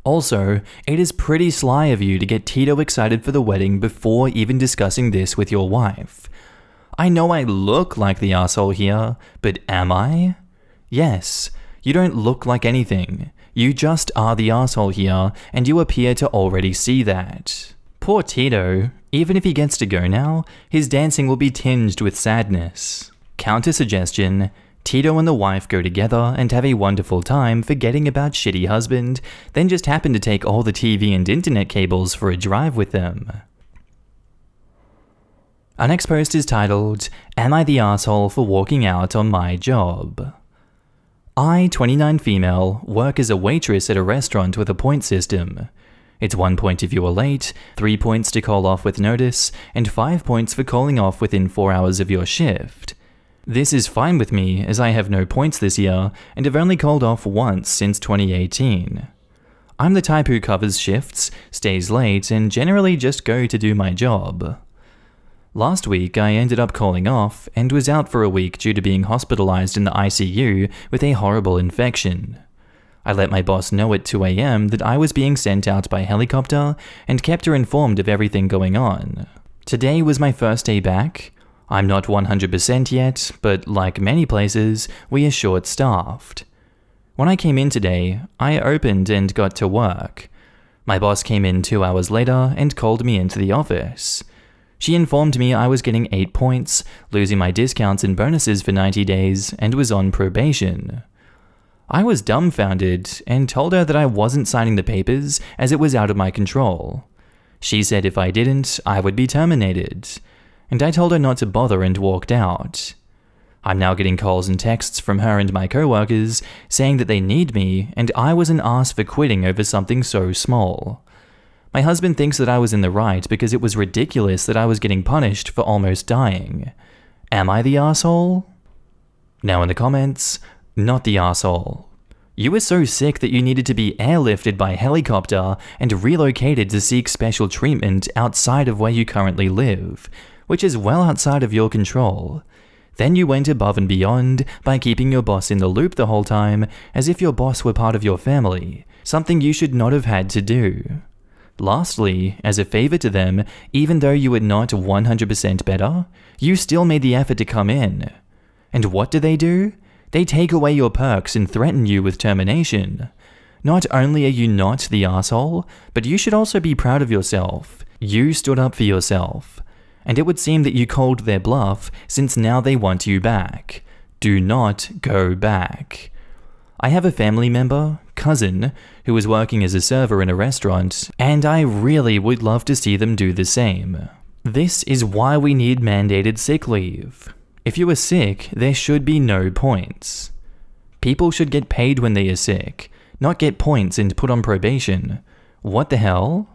Also, it is pretty sly of you to get Tito excited for the wedding before even discussing this with your wife. I know I look like the asshole here, but am I? Yes, you don't look like anything. You just are the asshole here, and you appear to already see that. Poor Tito, even if he gets to go now, his dancing will be tinged with sadness. Counter-suggestion, Tito and the wife go together and have a wonderful time forgetting about shitty husband, then just happen to take all the TV and internet cables for a drive with them. Our next post is titled, Am I the asshole for walking out on my job? I, 29 female, work as a waitress at a restaurant with a point system. It's 1 point if you are late, 3 points to call off with notice, and 5 points for calling off within 4 hours of your shift. This is fine with me as I have no points this year and have only called off once since 2018. I'm the type who covers shifts, stays late, and generally just go to do my job. Last week I ended up calling off and was out for a week due to being hospitalized in the ICU with a horrible infection. I let my boss know at 2 AM that I was being sent out by helicopter and kept her informed of everything going on. Today was my first day back. I'm not 100% yet, but like many places, we are short-staffed. When I came in today, I opened and got to work. My boss came in 2 hours later and called me into the office. She informed me I was getting 8 points, losing my discounts and bonuses for 90 days, and was on probation. I was dumbfounded and told her that I wasn't signing the papers as it was out of my control. She said if I didn't, I would be terminated. And I told her not to bother and walked out. I'm now getting calls and texts from her and my coworkers saying that they need me and I was an ass for quitting over something so small. My husband thinks that I was in the right because it was ridiculous that I was getting punished for almost dying. Am I the asshole? Now in the comments, not the asshole. You were so sick that you needed to be airlifted by helicopter and relocated to seek special treatment outside of where you currently live, which is well outside of your control. Then you went above and beyond by keeping your boss in the loop the whole time as if your boss were part of your family, something you should not have had to do. Lastly, as a favor to them, even though you were not 100% better, you still made the effort to come in. And what do? They take away your perks and threaten you with termination. Not only are you not the asshole, but you should also be proud of yourself. You stood up for yourself. And it would seem that you called their bluff since now they want you back. Do not go back. I have a family member, cousin, who is working as a server in a restaurant, and I really would love to see them do the same. This is why we need mandated sick leave. If you are sick, there should be no points. People should get paid when they are sick, not get points and put on probation. What the hell?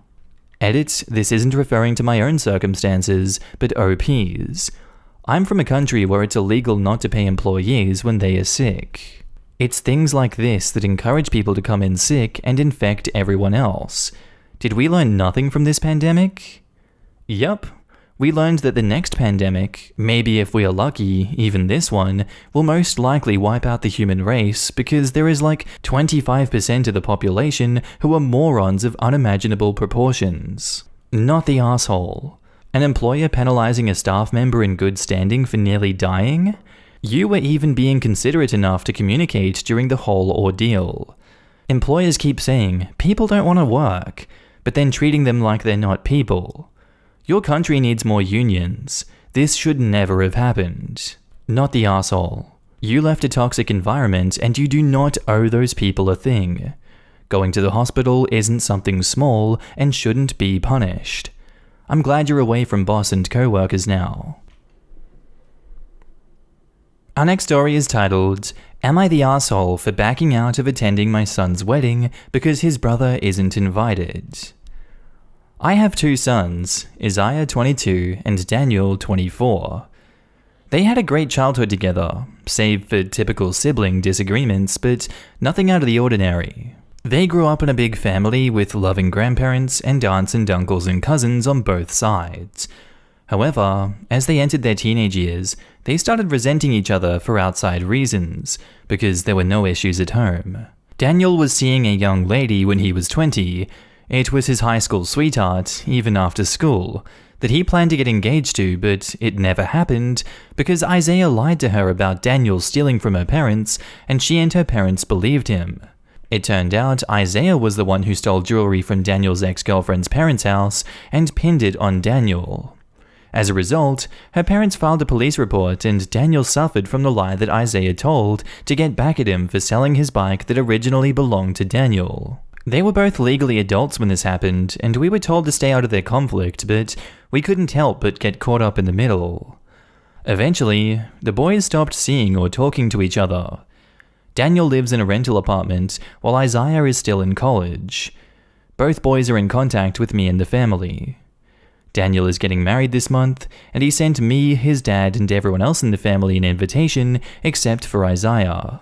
Edit, this isn't referring to my own circumstances, but OP's. I'm from a country where it's illegal not to pay employees when they are sick. It's things like this that encourage people to come in sick and infect everyone else. Did we learn nothing from this pandemic? Yup. We learned that the next pandemic, maybe if we are lucky, even this one, will most likely wipe out the human race because there is like 25% of the population who are morons of unimaginable proportions. Not the asshole. An employer penalizing a staff member in good standing for nearly dying? You were even being considerate enough to communicate during the whole ordeal. Employers keep saying, people don't want to work, but then treating them like they're not people. Your country needs more unions. This should never have happened. Not the asshole. You left a toxic environment and you do not owe those people a thing. Going to the hospital isn't something small and shouldn't be punished. I'm glad you're away from boss and co-workers now. Our next story is titled, Am I the asshole for backing out of attending my son's wedding because his brother isn't invited? I have two sons, Isaiah 22 and Daniel 24. They had a great childhood together, save for typical sibling disagreements, but nothing out of the ordinary. They grew up in a big family with loving grandparents and aunts and uncles and cousins on both sides. However, as they entered their teenage years, they started resenting each other for outside reasons, because there were no issues at home. Daniel was seeing a young lady when he was 20. It was his high school sweetheart, even after school, that he planned to get engaged to, but it never happened because Isaiah lied to her about Daniel stealing from her parents, and she and her parents believed him. It turned out Isaiah was the one who stole jewelry from Daniel's ex-girlfriend's parents' house and pinned it on Daniel. As a result, her parents filed a police report and Daniel suffered from the lie that Isaiah told to get back at him for selling his bike that originally belonged to Daniel. They were both legally adults when this happened, and we were told to stay out of their conflict, but we couldn't help but get caught up in the middle. Eventually, the boys stopped seeing or talking to each other. Daniel lives in a rental apartment, while Isaiah is still in college. Both boys are in contact with me and the family. Daniel is getting married this month, and he sent me, his dad, and everyone else in the family an invitation, except for Isaiah.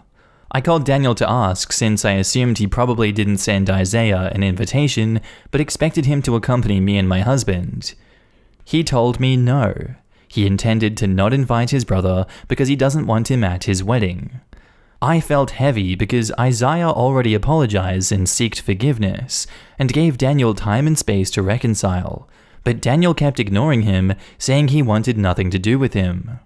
I called Daniel to ask since I assumed he probably didn't send Isaiah an invitation, but expected him to accompany me and my husband. He told me no. He intended to not invite his brother because he doesn't want him at his wedding. I felt heavy because Isaiah already apologized and sought forgiveness, and gave Daniel time and space to reconcile, but Daniel kept ignoring him, saying he wanted nothing to do with him.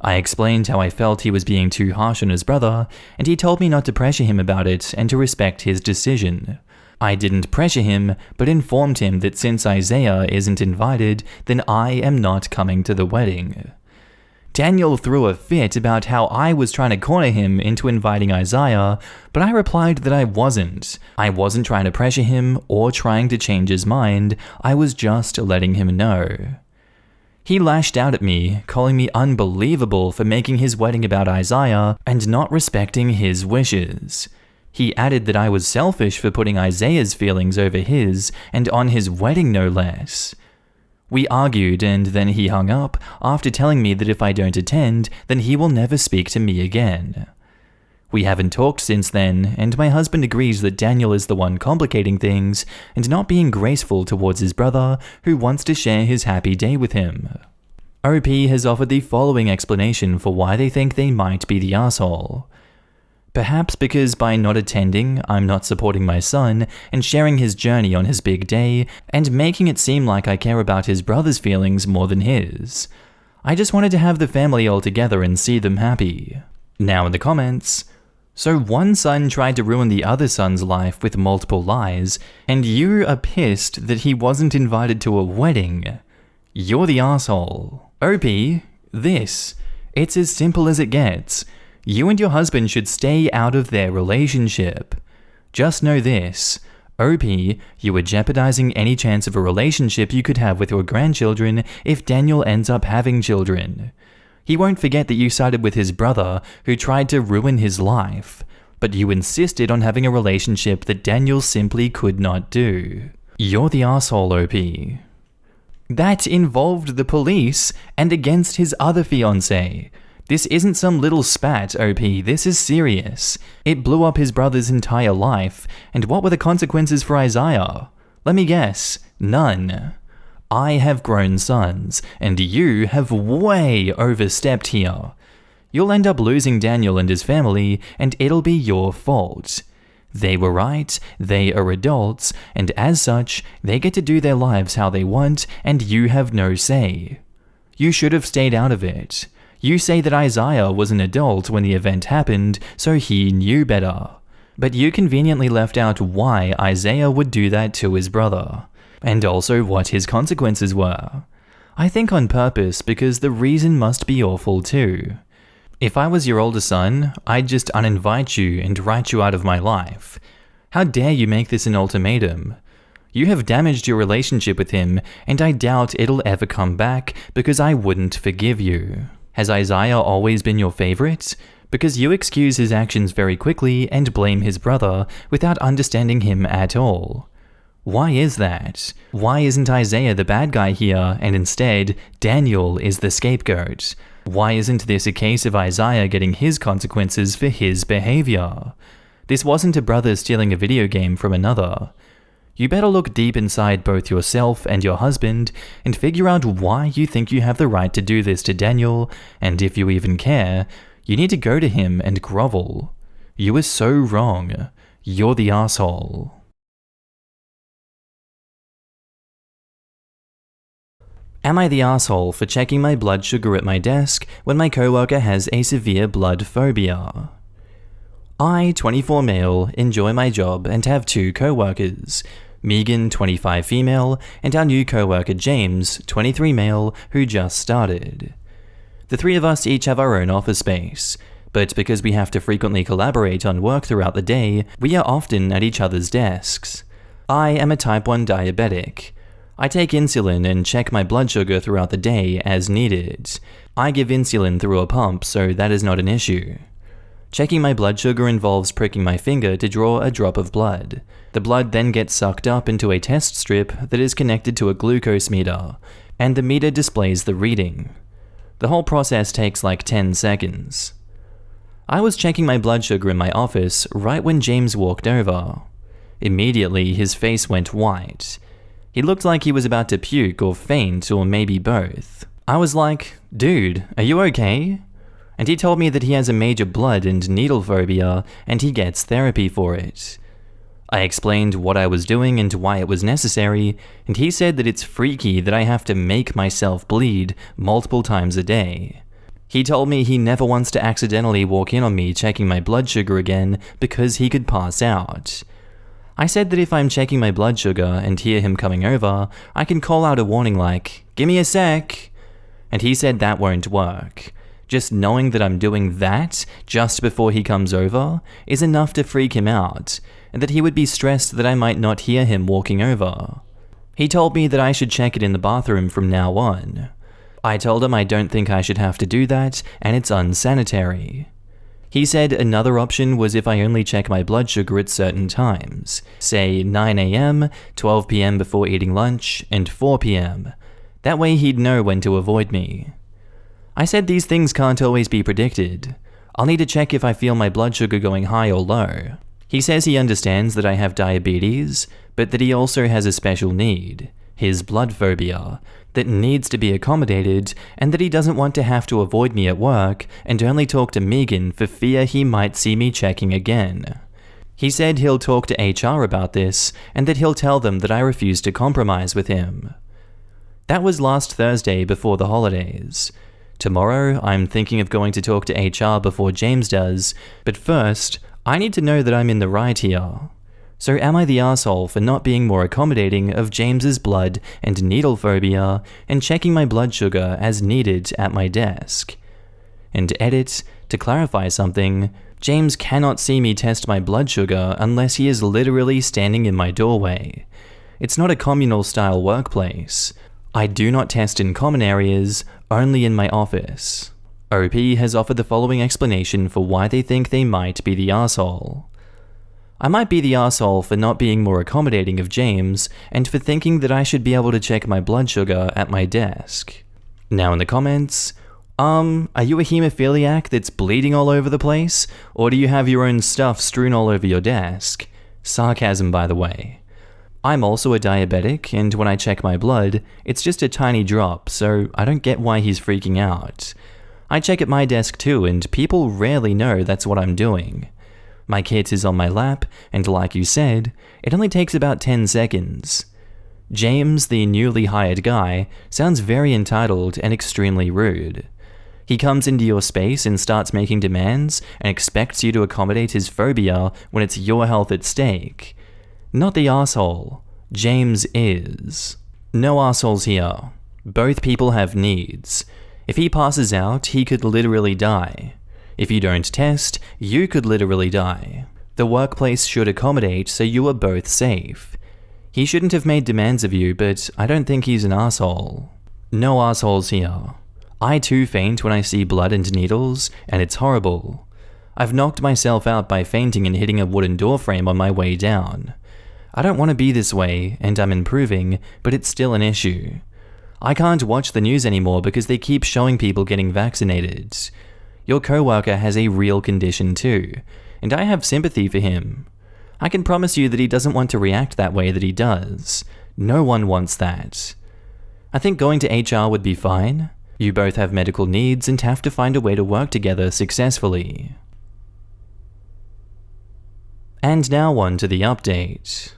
I explained how I felt he was being too harsh on his brother, and he told me not to pressure him about it and to respect his decision. I didn't pressure him, but informed him that since Isaiah isn't invited, then I am not coming to the wedding. Daniel threw a fit about how I was trying to corner him into inviting Isaiah, but I replied that I wasn't. I wasn't trying to pressure him or trying to change his mind, I was just letting him know. He lashed out at me, calling me unbelievable for making his wedding about Isaiah and not respecting his wishes. He added that I was selfish for putting Isaiah's feelings over his, and on his wedding no less. We argued and then he hung up after telling me that if I don't attend, then he will never speak to me again. We haven't talked since then, and my husband agrees that Daniel is the one complicating things and not being graceful towards his brother who wants to share his happy day with him. OP has offered the following explanation for why they think they might be the asshole. Perhaps because by not attending, I'm not supporting my son and sharing his journey on his big day and making it seem like I care about his brother's feelings more than his. I just wanted to have the family all together and see them happy. Now in the comments, so one son tried to ruin the other son's life with multiple lies, and you are pissed that he wasn't invited to a wedding. You're the asshole. OP, it's as simple as it gets. You and your husband should stay out of their relationship. Just know this, OP, you are jeopardizing any chance of a relationship you could have with your grandchildren if Daniel ends up having children. He won't forget that you sided with his brother who tried to ruin his life, but you insisted on having a relationship that Daniel simply could not do. You're the asshole, OP. That involved the police and against his other fiancée. This isn't some little spat, OP, this is serious. It blew up his brother's entire life, and what were the consequences for Isaiah? Let me guess, none. I have grown sons, and you have way overstepped here. You'll end up losing Daniel and his family, and it'll be your fault. They were right, they are adults, and as such, they get to do their lives how they want, and you have no say. You should have stayed out of it. You say that Isaiah was an adult when the event happened, so he knew better. But you conveniently left out why Isaiah would do that to his brother, and also what his consequences were. I think on purpose because the reason must be awful too. If I was your older son, I'd just uninvite you and write you out of my life. How dare you make this an ultimatum? You have damaged your relationship with him, and I doubt it'll ever come back because I wouldn't forgive you. Has Isaiah always been your favorite? Because you excuse his actions very quickly and blame his brother without understanding him at all. Why is that? Why isn't Isaiah the bad guy here and instead Daniel is the scapegoat? Why isn't this a case of Isaiah getting his consequences for his behavior? This wasn't a brother stealing a video game from another. You better look deep inside both yourself and your husband and figure out why you think you have the right to do this to Daniel, and if you even care, you need to go to him and grovel. You are so wrong. You're the asshole. Am I the asshole for checking my blood sugar at my desk when my coworker has a severe blood phobia? I, 24 male, enjoy my job and have two coworkers, Megan, 25 female, and our new coworker James, 23 male, who just started. The three of us each have our own office space, but because we have to frequently collaborate on work throughout the day, we are often at each other's desks. I am a type 1 diabetic. I take insulin and check my blood sugar throughout the day as needed. I give insulin through a pump, so that is not an issue. Checking my blood sugar involves pricking my finger to draw a drop of blood. The blood then gets sucked up into a test strip that is connected to a glucose meter, and the meter displays the reading. The whole process takes like 10 seconds. I was checking my blood sugar in my office right when James walked over. Immediately, his face went white. He looked like he was about to puke or faint or maybe both. I was like, "Dude, are you okay?" And he told me that he has a major blood and needle phobia and he gets therapy for it. I explained what I was doing and why it was necessary, and he said that it's freaky that I have to make myself bleed multiple times a day. He told me he never wants to accidentally walk in on me checking my blood sugar again because he could pass out. I said that if I'm checking my blood sugar and hear him coming over, I can call out a warning like, "Gimme a sec." And he said that won't work. Just knowing that I'm doing that just before he comes over is enough to freak him out, and that he would be stressed that I might not hear him walking over. He told me that I should check it in the bathroom from now on. I told him I don't think I should have to do that, and it's unsanitary. He said another option was if I only check my blood sugar at certain times, say 9 AM, 12 PM before eating lunch, and 4 PM. That way he'd know when to avoid me. I said these things can't always be predicted. I'll need to check if I feel my blood sugar going high or low. He says he understands that I have diabetes, but that he also has a special need, his blood phobia, that needs to be accommodated, and that he doesn't want to have to avoid me at work and only talk to Megan for fear he might see me checking again. He said he'll talk to HR about this, and that he'll tell them that I refuse to compromise with him. That was last Thursday before the holidays. Tomorrow, I'm thinking of going to talk to HR before James does, but first, I need to know that I'm in the right here. So am I the asshole for not being more accommodating of James's blood and needle phobia and checking my blood sugar as needed at my desk? And edit, to clarify something, James cannot see me test my blood sugar unless he is literally standing in my doorway. It's not a communal-style workplace. I do not test in common areas, only in my office. OP has offered the following explanation for why they think they might be the arsehole. I might be the arsehole for not being more accommodating of James, and for thinking that I should be able to check my blood sugar at my desk. Now in the comments, are you a hemophiliac that's bleeding all over the place? Or do you have your own stuff strewn all over your desk? Sarcasm, by the way. I'm also a diabetic, and when I check my blood, it's just a tiny drop, so I don't get why he's freaking out. I check at my desk too, and people rarely know that's what I'm doing. My kit is on my lap, and like you said, it only takes about 10 seconds. James, the newly hired guy, sounds very entitled and extremely rude. He comes into your space and starts making demands and expects you to accommodate his phobia when it's your health at stake. Not the arsehole. James is. No arseholes here. Both people have needs. If he passes out, he could literally die. If you don't test, you could literally die. The workplace should accommodate so you are both safe. He shouldn't have made demands of you, but I don't think he's an arsehole. No arseholes here. I too faint when I see blood and needles, and it's horrible. I've knocked myself out by fainting and hitting a wooden door frame on my way down. I don't want to be this way, and I'm improving, but it's still an issue. I can't watch the news anymore because they keep showing people getting vaccinated. Your coworker has a real condition too, and I have sympathy for him. I can promise you that he doesn't want to react that way that he does. No one wants that. I think going to HR would be fine. You both have medical needs and have to find a way to work together successfully. And now on to the update.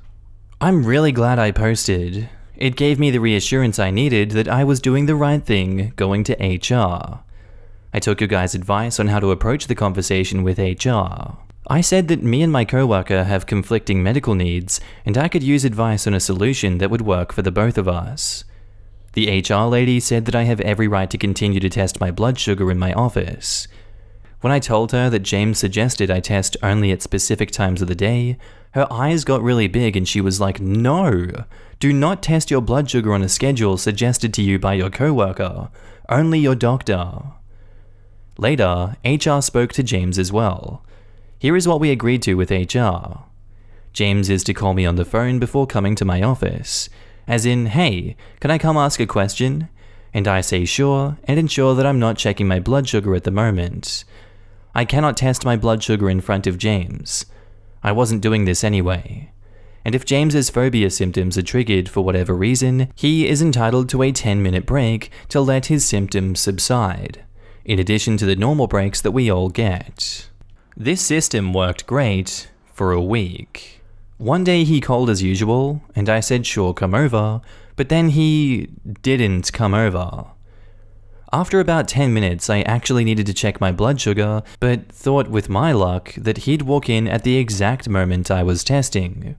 I'm really glad I posted. It gave me the reassurance I needed that I was doing the right thing going to HR. I took your guys' advice on how to approach the conversation with HR. I said that me and my coworker have conflicting medical needs, and I could use advice on a solution that would work for the both of us. The HR lady said that I have every right to continue to test my blood sugar in my office. When I told her that James suggested I test only at specific times of the day, her eyes got really big and she was like, "No, do not test your blood sugar on a schedule suggested to you by your coworker, only your doctor." Later, HR spoke to James as well. Here is what we agreed to with HR. James is to call me on the phone before coming to my office. As in, "Hey, can I come ask a question?" And I say sure, and ensure that I'm not checking my blood sugar at the moment. I cannot test my blood sugar in front of James. I wasn't doing this anyway. And if James's phobia symptoms are triggered for whatever reason, he is entitled to a 10-minute break to let his symptoms subside, in addition to the normal breaks that we all get. This system worked great for a week. One day he called as usual, and I said sure, come over, but then he didn't come over. After about 10 minutes, I actually needed to check my blood sugar, but thought with my luck that he'd walk in at the exact moment I was testing.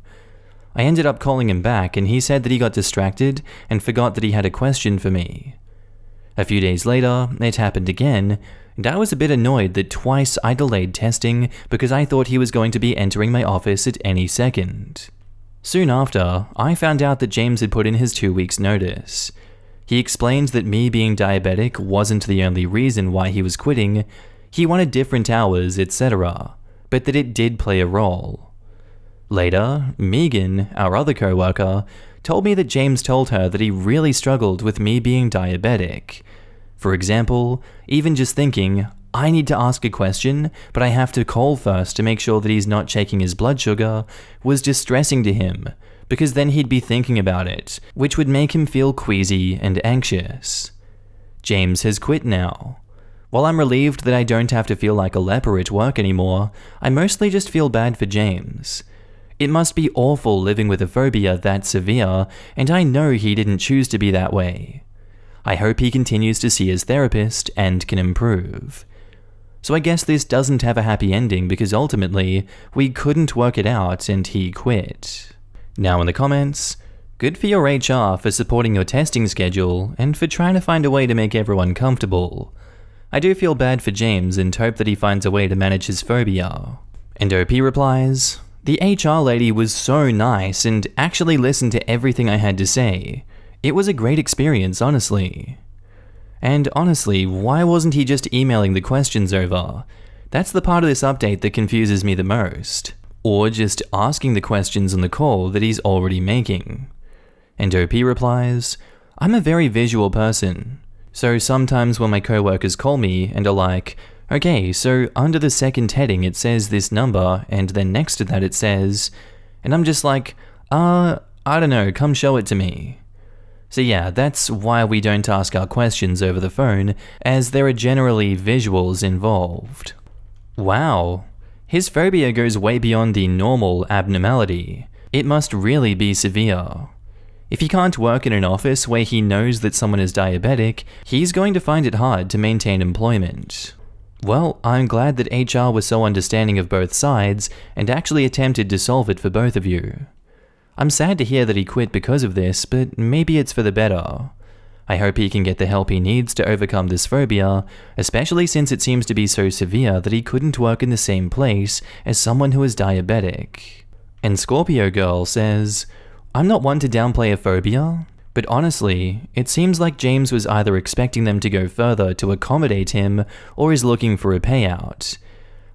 I ended up calling him back, and he said that he got distracted and forgot that he had a question for me. A few days later, it happened again, and I was a bit annoyed that twice I delayed testing because I thought he was going to be entering my office at any second. Soon after, I found out that James had put in his 2 weeks' notice. He explained that me being diabetic wasn't the only reason why he was quitting, he wanted different hours, etc., but that it did play a role. Later, Megan, our other coworker, told me that James told her that he really struggled with me being diabetic. For example, even just thinking, I need to ask a question, but I have to call first to make sure that he's not checking his blood sugar, was distressing to him, because then he'd be thinking about it, which would make him feel queasy and anxious. James has quit now. While I'm relieved that I don't have to feel like a leper at work anymore, I mostly just feel bad for James. It must be awful living with a phobia that severe, and I know he didn't choose to be that way. I hope he continues to see his therapist and can improve. So I guess this doesn't have a happy ending because ultimately, we couldn't work it out and he quit. Now in the comments, good for your HR for supporting your testing schedule and for trying to find a way to make everyone comfortable. I do feel bad for James and hope that he finds a way to manage his phobia. And OP replies, the HR lady was so nice and actually listened to everything I had to say. It was a great experience, honestly. And honestly, why wasn't he just emailing the questions over? That's the part of this update that confuses me the most. Or just asking the questions on the call that he's already making. And OP replies, I'm a very visual person. So sometimes when my coworkers call me and are like, okay, so under the second heading it says this number and then next to that it says, and I'm just like, I don't know, come show it to me. So yeah, that's why we don't ask our questions over the phone, as there are generally visuals involved. Wow, his phobia goes way beyond the normal abnormality. It must really be severe. If he can't work in an office where he knows that someone is diabetic, he's going to find it hard to maintain employment. Well, I'm glad that HR was so understanding of both sides and actually attempted to solve it for both of you. I'm sad to hear that he quit because of this, but maybe it's for the better. I hope he can get the help he needs to overcome this phobia, especially since it seems to be so severe that he couldn't work in the same place as someone who is diabetic. And Scorpio Girl says, I'm not one to downplay a phobia, but honestly, it seems like James was either expecting them to go further to accommodate him or is looking for a payout.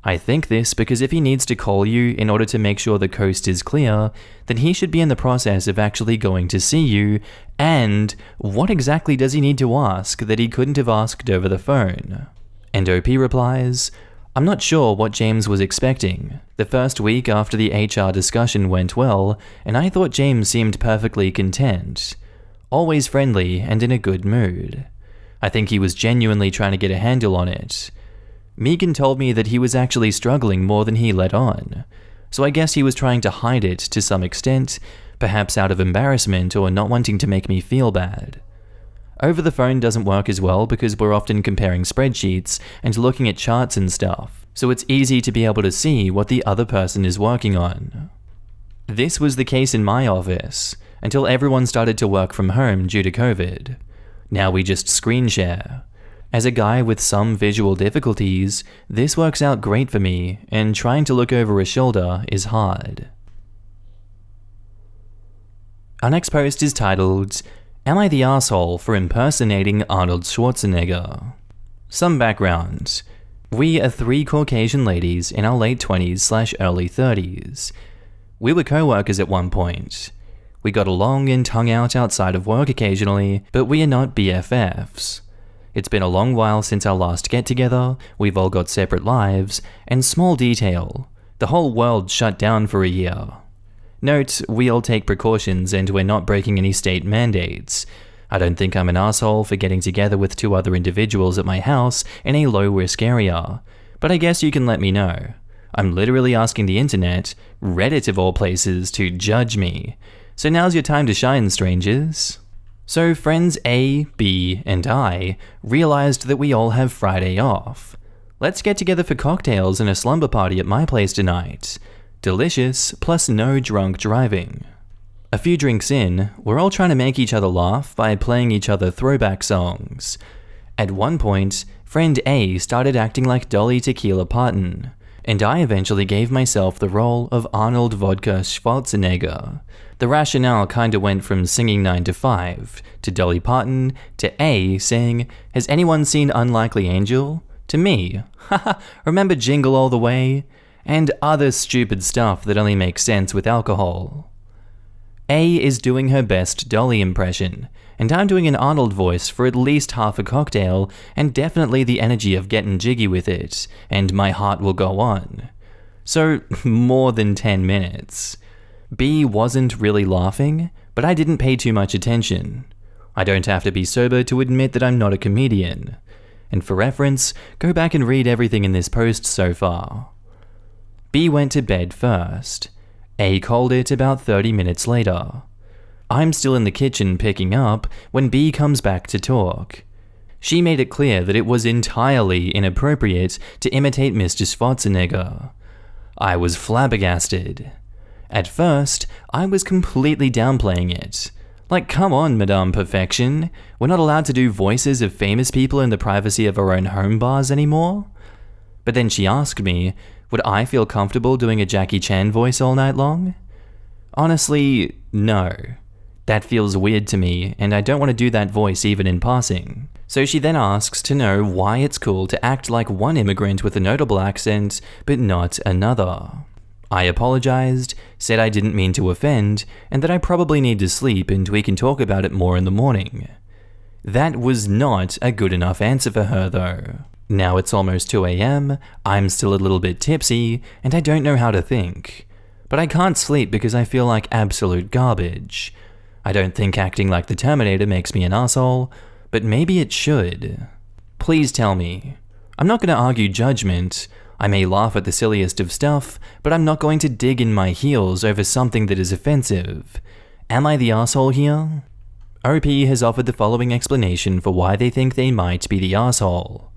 I think this because if he needs to call you in order to make sure the coast is clear, then he should be in the process of actually going to see you, and what exactly does he need to ask that he couldn't have asked over the phone? And OP replies, I'm not sure what James was expecting. The first week after the HR discussion went well, and I thought James seemed perfectly content. Always friendly and in a good mood. I think he was genuinely trying to get a handle on it. Megan told me that he was actually struggling more than he let on, so I guess he was trying to hide it to some extent, perhaps out of embarrassment or not wanting to make me feel bad. Over the phone doesn't work as well because we're often comparing spreadsheets and looking at charts and stuff, so it's easy to be able to see what the other person is working on. This was the case in my office, until everyone started to work from home due to COVID. Now we just screen share. As a guy with some visual difficulties, this works out great for me, and trying to look over a shoulder is hard. Our next post is titled, Am I the asshole for impersonating Arnold Schwarzenegger? Some background. We are 3 Caucasian ladies in our late 20s/early 30s. We were co-workers at one point. We got along and hung out outside of work occasionally, but we are not BFFs. It's been a long while since our last get-together, we've all got separate lives, and small detail, the whole world shut down for a year. Note, we all take precautions and we're not breaking any state mandates. I don't think I'm an asshole for getting together with 2 other individuals at my house in a low-risk area, but I guess you can let me know. I'm literally asking the internet, Reddit of all places, to judge me. So now's your time to shine, strangers. So friends A, B, and I realized that we all have Friday off. Let's get together for cocktails and a slumber party at my place tonight. Delicious, plus no drunk driving. A few drinks in, we're all trying to make each other laugh by playing each other throwback songs. At one point, friend A started acting like Dolly Tequila Parton, and I eventually gave myself the role of Arnold Vodka Schwarzenegger. The rationale kinda went from singing 9 to 5, to Dolly Parton, to A saying, has anyone seen Unlikely Angel? To me, haha, remember Jingle All the Way? And other stupid stuff that only makes sense with alcohol. A is doing her best Dolly impression, and I'm doing an Arnold voice for at least half a cocktail, and definitely the energy of getting jiggy with it, and my heart will go on. So, more than 10 minutes. B wasn't really laughing, but I didn't pay too much attention. I don't have to be sober to admit that I'm not a comedian. And for reference, go back and read everything in this post so far. B went to bed first. A called it about 30 minutes later. I'm still in the kitchen picking up when B comes back to talk. She made it clear that it was entirely inappropriate to imitate Mr. Schwarzenegger. I was flabbergasted. At first, I was completely downplaying it. Like, come on, Madame Perfection. We're not allowed to do voices of famous people in the privacy of our own home bars anymore? But then she asked me, would I feel comfortable doing a Jackie Chan voice all night long? Honestly, no. That feels weird to me, and I don't want to do that voice even in passing. So she then asks to know why it's cool to act like one immigrant with a notable accent, but not another. I apologized, said I didn't mean to offend, and that I probably need to sleep and we can talk about it more in the morning. That was not a good enough answer for her though. Now it's almost 2 a.m, I'm still a little bit tipsy, and I don't know how to think. But I can't sleep because I feel like absolute garbage. I don't think acting like the Terminator makes me an asshole, but maybe it should. Please tell me. I'm not going to argue judgment. I may laugh at the silliest of stuff, but I'm not going to dig in my heels over something that is offensive. Am I the asshole here? OP has offered the following explanation for why they think they might be the asshole.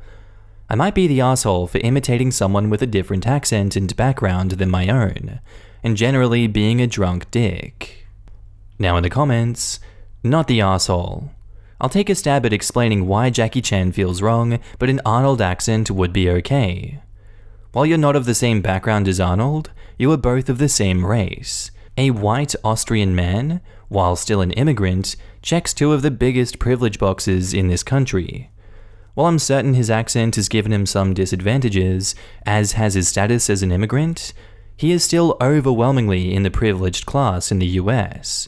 I might be the asshole for imitating someone with a different accent and background than my own, and generally being a drunk dick. Now in the comments, not the asshole. I'll take a stab at explaining why Jackie Chan feels wrong, but an Arnold accent would be okay. While you're not of the same background as Arnold, you are both of the same race. A white Austrian man, while still an immigrant, checks two of the biggest privilege boxes in this country. While I'm certain his accent has given him some disadvantages, as has his status as an immigrant, he is still overwhelmingly in the privileged class in the US.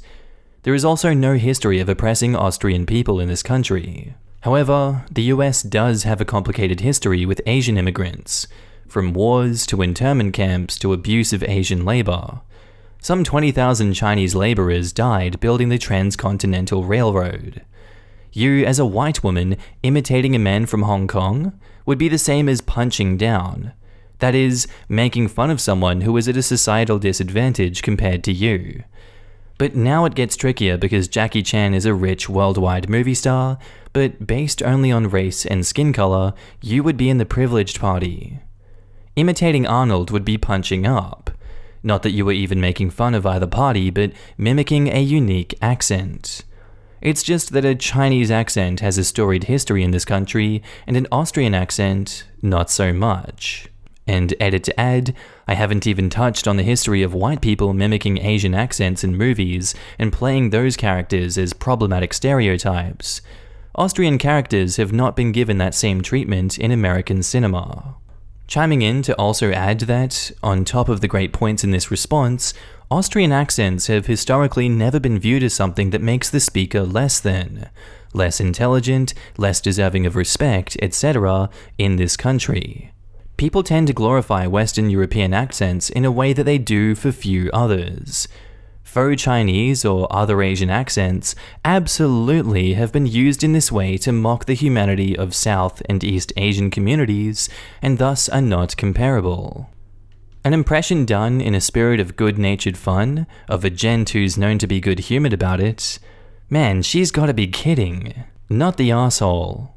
There is also no history of oppressing Austrian people in this country. However, the US does have a complicated history with Asian immigrants, from wars to internment camps to abuse of Asian labor. Some 20,000 Chinese laborers died building the Transcontinental Railroad. You, as a white woman, imitating a man from Hong Kong, would be the same as punching down. That is, making fun of someone who is at a societal disadvantage compared to you. But now it gets trickier because Jackie Chan is a rich worldwide movie star, but based only on race and skin color, you would be in the privileged party. Imitating Arnold would be punching up. Not that you were even making fun of either party, but mimicking a unique accent. It's just that a Chinese accent has a storied history in this country, and an Austrian accent, not so much. And edit to add, I haven't even touched on the history of white people mimicking Asian accents in movies and playing those characters as problematic stereotypes. Austrian characters have not been given that same treatment in American cinema. Chiming in to also add that, on top of the great points in this response, Austrian accents have historically never been viewed as something that makes the speaker less than, less intelligent, less deserving of respect, etc. in this country. People tend to glorify Western European accents in a way that they do for few others. Faux Chinese or other Asian accents absolutely have been used in this way to mock the humanity of South and East Asian communities, and thus are not comparable. An impression done in a spirit of good-natured fun, of a gent who's known to be good-humored about it, man, she's gotta be kidding. Not the asshole.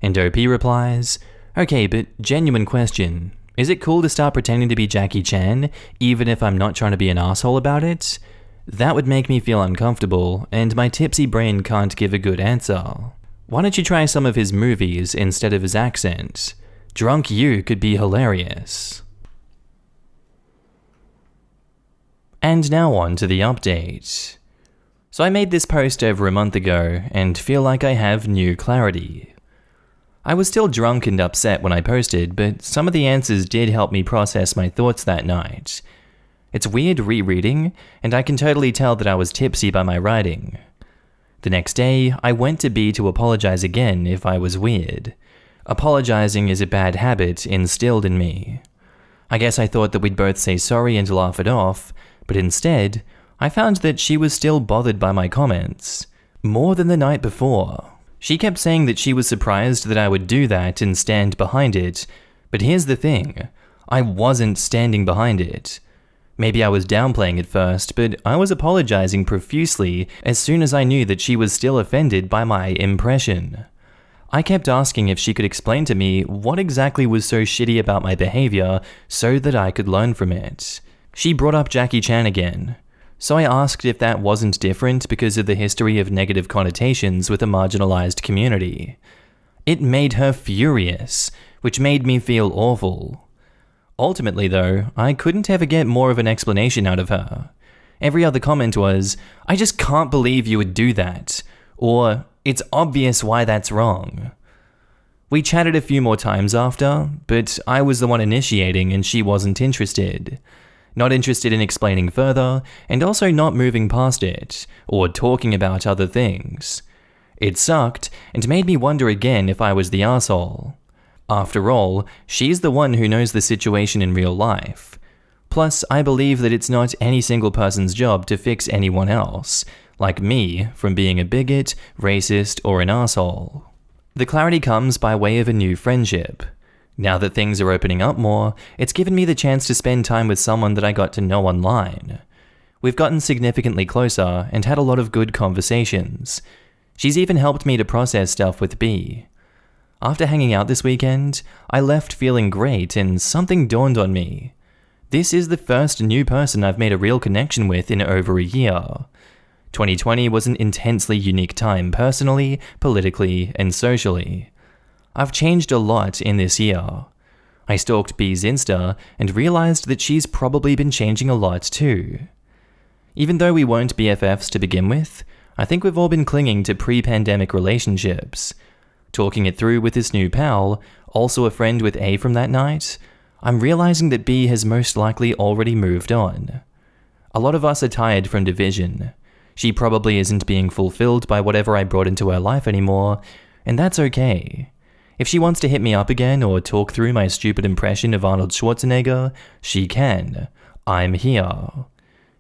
And OP replies, okay, but genuine question. Is it cool to start pretending to be Jackie Chan, even if I'm not trying to be an asshole about it? That would make me feel uncomfortable, and my tipsy brain can't give a good answer. Why don't you try some of his movies instead of his accent? Drunk you could be hilarious. And now on to the update. So I made this post over a month ago, and feel like I have new clarity. I was still drunk and upset when I posted, but some of the answers did help me process my thoughts that night. It's weird rereading, and I can totally tell that I was tipsy by my writing. The next day, I went to B to apologize again if I was weird. Apologizing is a bad habit instilled in me. I guess I thought that we'd both say sorry and laugh it off, but instead, I found that she was still bothered by my comments. More than the night before. She kept saying that she was surprised that I would do that and stand behind it, but here's the thing, I wasn't standing behind it. Maybe I was downplaying it first, but I was apologizing profusely as soon as I knew that she was still offended by my impression. I kept asking if she could explain to me what exactly was so shitty about my behavior so that I could learn from it. She brought up Jackie Chan again. So I asked if that wasn't different because of the history of negative connotations with a marginalized community. It made her furious, which made me feel awful. Ultimately though, I couldn't ever get more of an explanation out of her. Every other comment was, "I just can't believe you would do that," or "It's obvious why that's wrong." We chatted a few more times after, but I was the one initiating and she wasn't interested. Not interested in explaining further, and also not moving past it, or talking about other things. It sucked, and made me wonder again if I was the arsehole. After all, she's the one who knows the situation in real life. Plus, I believe that it's not any single person's job to fix anyone else, like me, from being a bigot, racist, or an arsehole. The clarity comes by way of a new friendship. Now that things are opening up more, it's given me the chance to spend time with someone that I got to know online. We've gotten significantly closer and had a lot of good conversations. She's even helped me to process stuff with B. After hanging out this weekend, I left feeling great and something dawned on me. This is the first new person I've made a real connection with in over a year. 2020 was an intensely unique time personally, politically, and socially. I've changed a lot in this year. I stalked B's Insta and realized that she's probably been changing a lot too. Even though we weren't BFFs to begin with, I think we've all been clinging to pre-pandemic relationships. Talking it through with this new pal, also a friend with A from that night, I'm realizing that B has most likely already moved on. A lot of us are tired from division. She probably isn't being fulfilled by whatever I brought into her life anymore, and that's okay. If she wants to hit me up again or talk through my stupid impression of Arnold Schwarzenegger, she can. I'm here.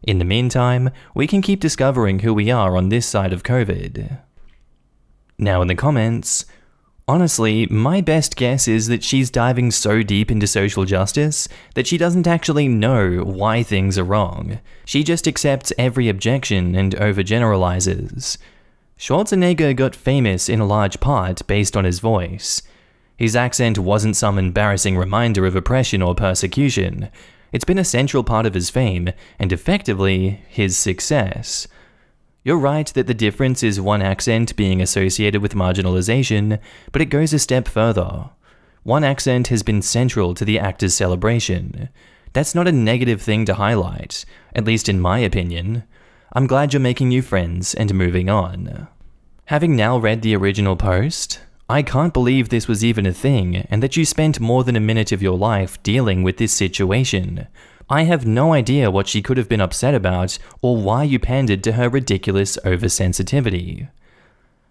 In the meantime, we can keep discovering who we are on this side of COVID. Now in the comments, honestly, my best guess is that she's diving so deep into social justice that she doesn't actually know why things are wrong. She just accepts every objection and overgeneralizes. Schwarzenegger got famous in a large part based on his voice. His accent wasn't some embarrassing reminder of oppression or persecution. It's been a central part of his fame, and effectively, his success. You're right that the difference is one accent being associated with marginalization, but it goes a step further. One accent has been central to the actor's celebration. That's not a negative thing to highlight, at least in my opinion. I'm glad you're making new friends and moving on. Having now read the original post, I can't believe this was even a thing and that you spent more than a minute of your life dealing with this situation. I have no idea what she could have been upset about or why you pandered to her ridiculous oversensitivity.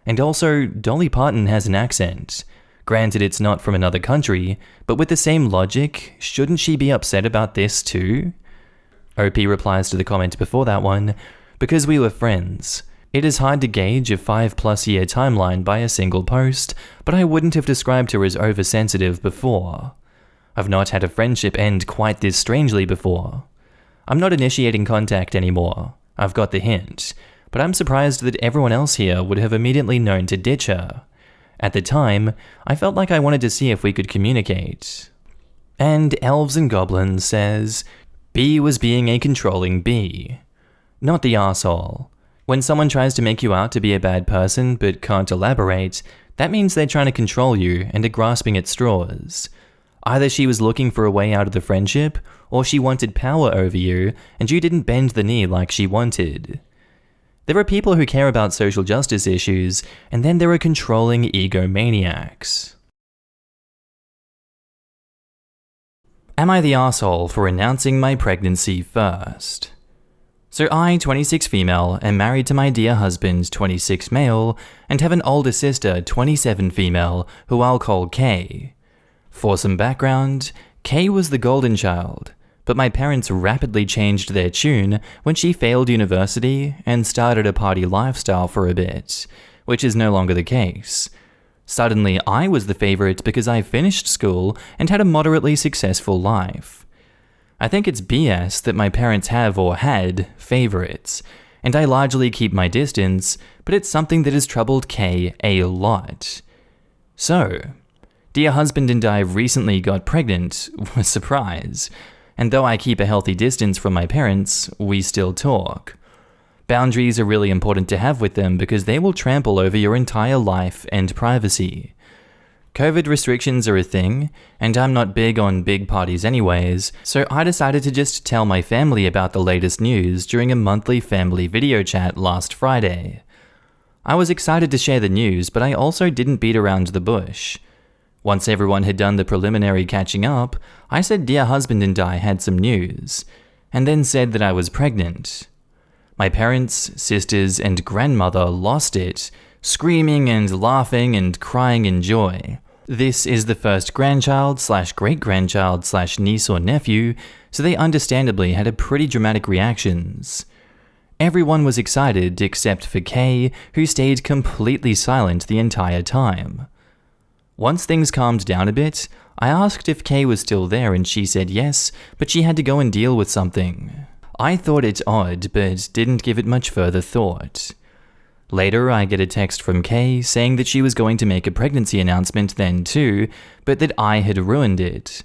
And also, Dolly Parton has an accent. Granted, it's not from another country, but with the same logic, shouldn't she be upset about this too? OP replies to the comment before that one, "Because we were friends. It is hard to gauge a 5+ year timeline by a single post, but I wouldn't have described her as oversensitive before. I've not had a friendship end quite this strangely before. I'm not initiating contact anymore. I've got the hint, but I'm surprised that everyone else here would have immediately known to ditch her. At the time, I felt like I wanted to see if we could communicate." And Elves and Goblins says, "B was being a controlling B. Not the arsehole. When someone tries to make you out to be a bad person but can't elaborate, that means they're trying to control you and are grasping at straws. Either she was looking for a way out of the friendship, or she wanted power over you and you didn't bend the knee like she wanted. There are people who care about social justice issues, and then there are controlling egomaniacs." Am I the arsehole for announcing my pregnancy first? So I, 26 female, am married to my dear husband, 26 male, and have an older sister, 27 female, who I'll call K. For some background, K was the golden child, but my parents rapidly changed their tune when she failed university and started a party lifestyle for a bit, which is no longer the case. Suddenly, I was the favorite because I finished school and had a moderately successful life. I think it's BS that my parents have or had favorites, and I largely keep my distance, but it's something that has troubled K a lot. So, dear husband and I recently got pregnant, surprise, and though I keep a healthy distance from my parents, we still talk. Boundaries are really important to have with them because they will trample over your entire life and privacy. COVID restrictions are a thing, and I'm not big on big parties anyways, so I decided to just tell my family about the latest news during a monthly family video chat last Friday. I was excited to share the news, but I also didn't beat around the bush. Once everyone had done the preliminary catching up, I said dear husband and I had some news, and then said that I was pregnant. My parents, sisters, and grandmother lost it, screaming and laughing and crying in joy. This is the first grandchild / great-grandchild / niece or nephew, so they understandably had a pretty dramatic reactions. Everyone was excited except for Kay, who stayed completely silent the entire time. Once things calmed down a bit, I asked if Kay was still there and she said yes, but she had to go and deal with something. I thought it odd, but didn't give it much further thought. Later, I get a text from Kay saying that she was going to make a pregnancy announcement then too, but that I had ruined it.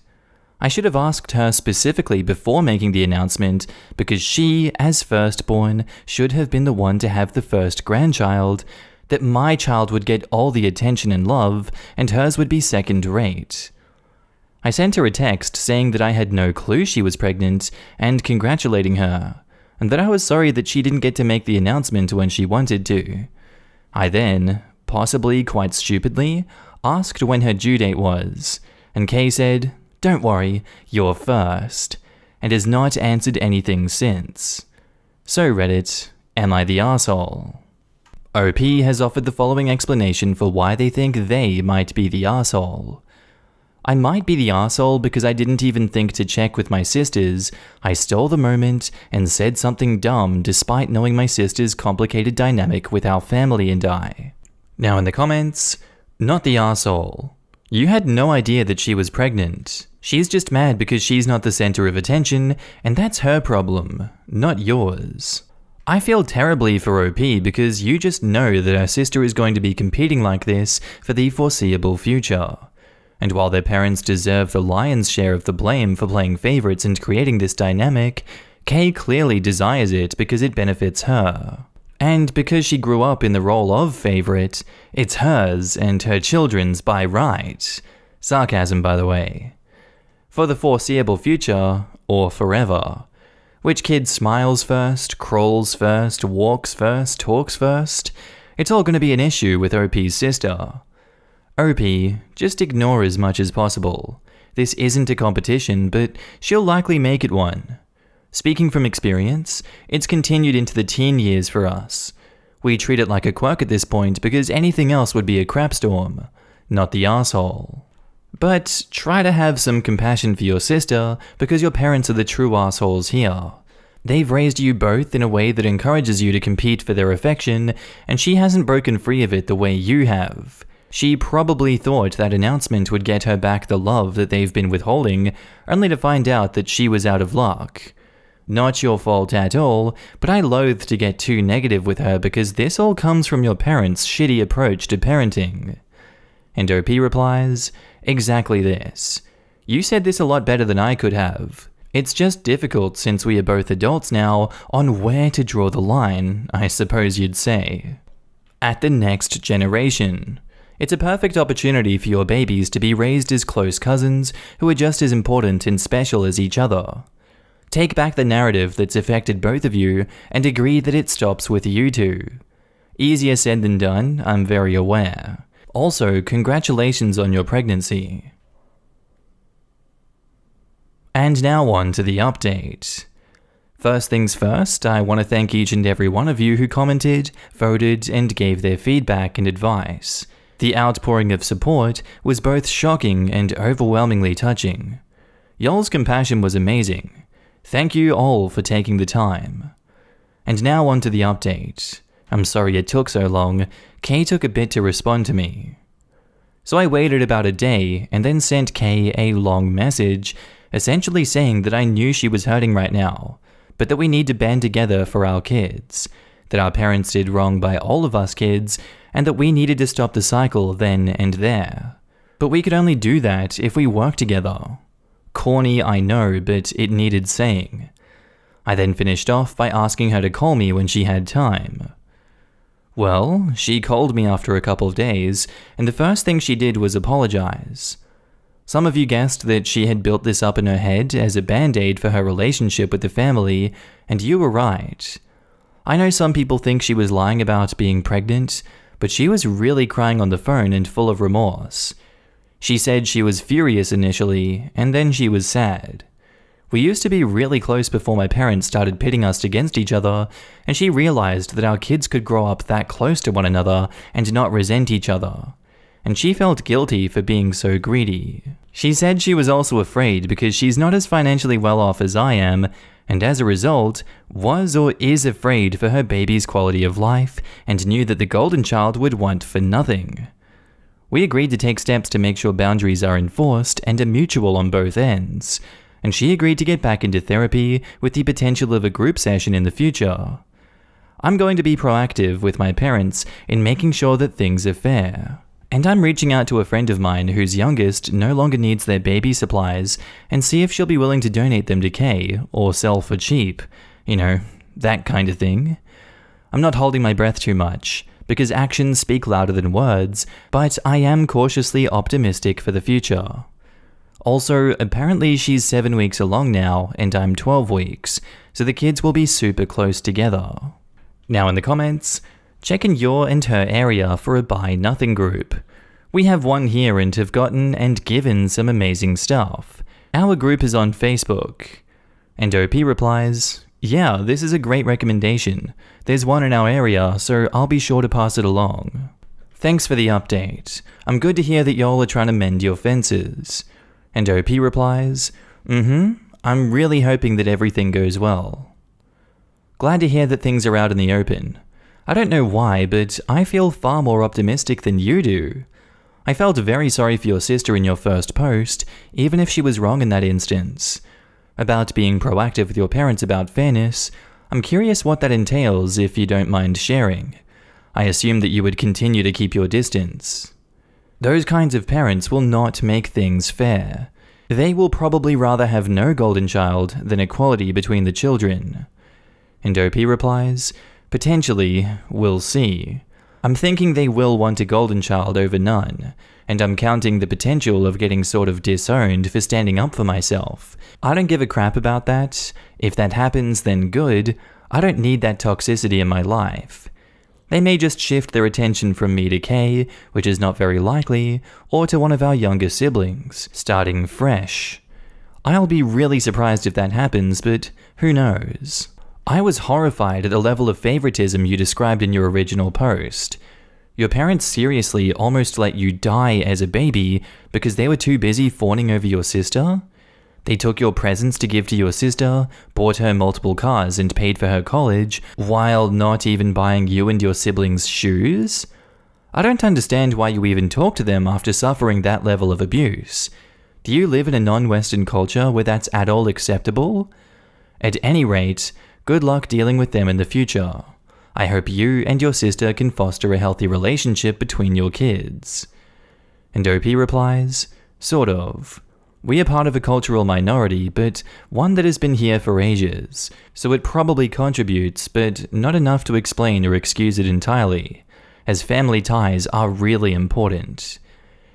I should have asked her specifically before making the announcement, because she, as firstborn, should have been the one to have the first grandchild, that my child would get all the attention and love, and hers would be second-rate. I sent her a text saying that I had no clue she was pregnant and congratulating her, and that I was sorry that she didn't get to make the announcement when she wanted to. I then, possibly quite stupidly, asked when her due date was, and Kay said, "Don't worry, you're first," and has not answered anything since. So Reddit, am I the arsehole? OP has offered the following explanation for why they think they might be the arsehole. I might be the arsehole because I didn't even think to check with my sisters. I stole the moment and said something dumb despite knowing my sister's complicated dynamic with our family and I. Now in the comments, not the arsehole. You had no idea that she was pregnant. She's just mad because she's not the center of attention, and that's her problem, not yours. I feel terribly for OP because you just know that her sister is going to be competing like this for the foreseeable future. And while their parents deserve the lion's share of the blame for playing favorites and creating this dynamic, Kay clearly desires it because it benefits her. And because she grew up in the role of favorite, it's hers and her children's by right. Sarcasm, by the way. For the foreseeable future, or forever. Which kid smiles first, crawls first, walks first, talks first? It's all going to be an issue with OP's sister. OP, just ignore as much as possible. This isn't a competition, but she'll likely make it one. Speaking from experience, it's continued into the teen years for us. We treat it like a quirk at this point because anything else would be a crapstorm, not the arsehole. But try to have some compassion for your sister because your parents are the true arseholes here. They've raised you both in a way that encourages you to compete for their affection, and she hasn't broken free of it the way you have. She probably thought that announcement would get her back the love that they've been withholding, only to find out that she was out of luck. Not your fault at all, but I loathe to get too negative with her because this all comes from your parents' shitty approach to parenting. And OP replies, exactly this. You said this a lot better than I could have. It's just difficult since we are both adults now on where to draw the line, I suppose you'd say. At the next generation. It's a perfect opportunity for your babies to be raised as close cousins who are just as important and special as each other. Take back the narrative that's affected both of you and agree that it stops with you two. Easier said than done, I'm very aware. Also, congratulations on your pregnancy. And now on to the update. First things first, I want to thank each and every one of you who commented, voted, and gave their feedback and advice. The outpouring of support was both shocking and overwhelmingly touching. Y'all's compassion was amazing. Thank you all for taking the time. And now on to the update. I'm sorry it took so long. Kay took a bit to respond to me. So I waited about a day and then sent Kay a long message, essentially saying that I knew she was hurting right now, but that we need to band together for our kids, that our parents did wrong by all of us kids, and that we needed to stop the cycle then and there. But we could only do that if we worked together. Corny, I know, but it needed saying. I then finished off by asking her to call me when she had time. Well, she called me after a couple of days, and the first thing she did was apologize. Some of you guessed that she had built this up in her head as a band-aid for her relationship with the family, and you were right. I know some people think she was lying about being pregnant, but she was really crying on the phone and full of remorse. She said she was furious initially, and then she was sad. We used to be really close before my parents started pitting us against each other, and she realized that our kids could grow up that close to one another and not resent each other. And she felt guilty for being so greedy. She said she was also afraid because she's not as financially well off as I am, and as a result, was or is afraid for her baby's quality of life and knew that the golden child would want for nothing. We agreed to take steps to make sure boundaries are enforced and are mutual on both ends, and she agreed to get back into therapy with the potential of a group session in the future. I'm going to be proactive with my parents in making sure that things are fair. And I'm reaching out to a friend of mine whose youngest no longer needs their baby supplies and see if she'll be willing to donate them to Kay or sell for cheap. You know, that kind of thing. I'm not holding my breath too much, because actions speak louder than words, but I am cautiously optimistic for the future. Also, apparently she's 7 weeks along now and I'm 12 weeks, so the kids will be super close together. Now in the comments, check in your and her area for a Buy Nothing group. We have one here and have gotten and given some amazing stuff. Our group is on Facebook. And OP replies, yeah, this is a great recommendation. There's one in our area, so I'll be sure to pass it along. Thanks for the update. I'm good to hear that y'all are trying to mend your fences. And OP replies, I'm really hoping that everything goes well. Glad to hear that things are out in the open. I don't know why, but I feel far more optimistic than you do. I felt very sorry for your sister in your first post, even if she was wrong in that instance. About being proactive with your parents about fairness, I'm curious what that entails if you don't mind sharing. I assume that you would continue to keep your distance. Those kinds of parents will not make things fair. They will probably rather have no golden child than equality between the children. And OP replies, potentially, we'll see. I'm thinking they will want a golden child over none, and I'm counting the potential of getting sort of disowned for standing up for myself. I don't give a crap about that. If that happens, then good. I don't need that toxicity in my life. They may just shift their attention from me to Kay, which is not very likely, or to one of our younger siblings, starting fresh. I'll be really surprised if that happens, but who knows? I was horrified at the level of favoritism you described in your original post. Your parents seriously almost let you die as a baby because they were too busy fawning over your sister? They took your presents to give to your sister, bought her multiple cars and paid for her college, while not even buying you and your siblings shoes? I don't understand why you even talk to them after suffering that level of abuse. Do you live in a non-Western culture where that's at all acceptable? At any rate, good luck dealing with them in the future. I hope you and your sister can foster a healthy relationship between your kids. And OP replies, sort of. We are part of a cultural minority, but one that has been here for ages, so it probably contributes, but not enough to explain or excuse it entirely, as family ties are really important.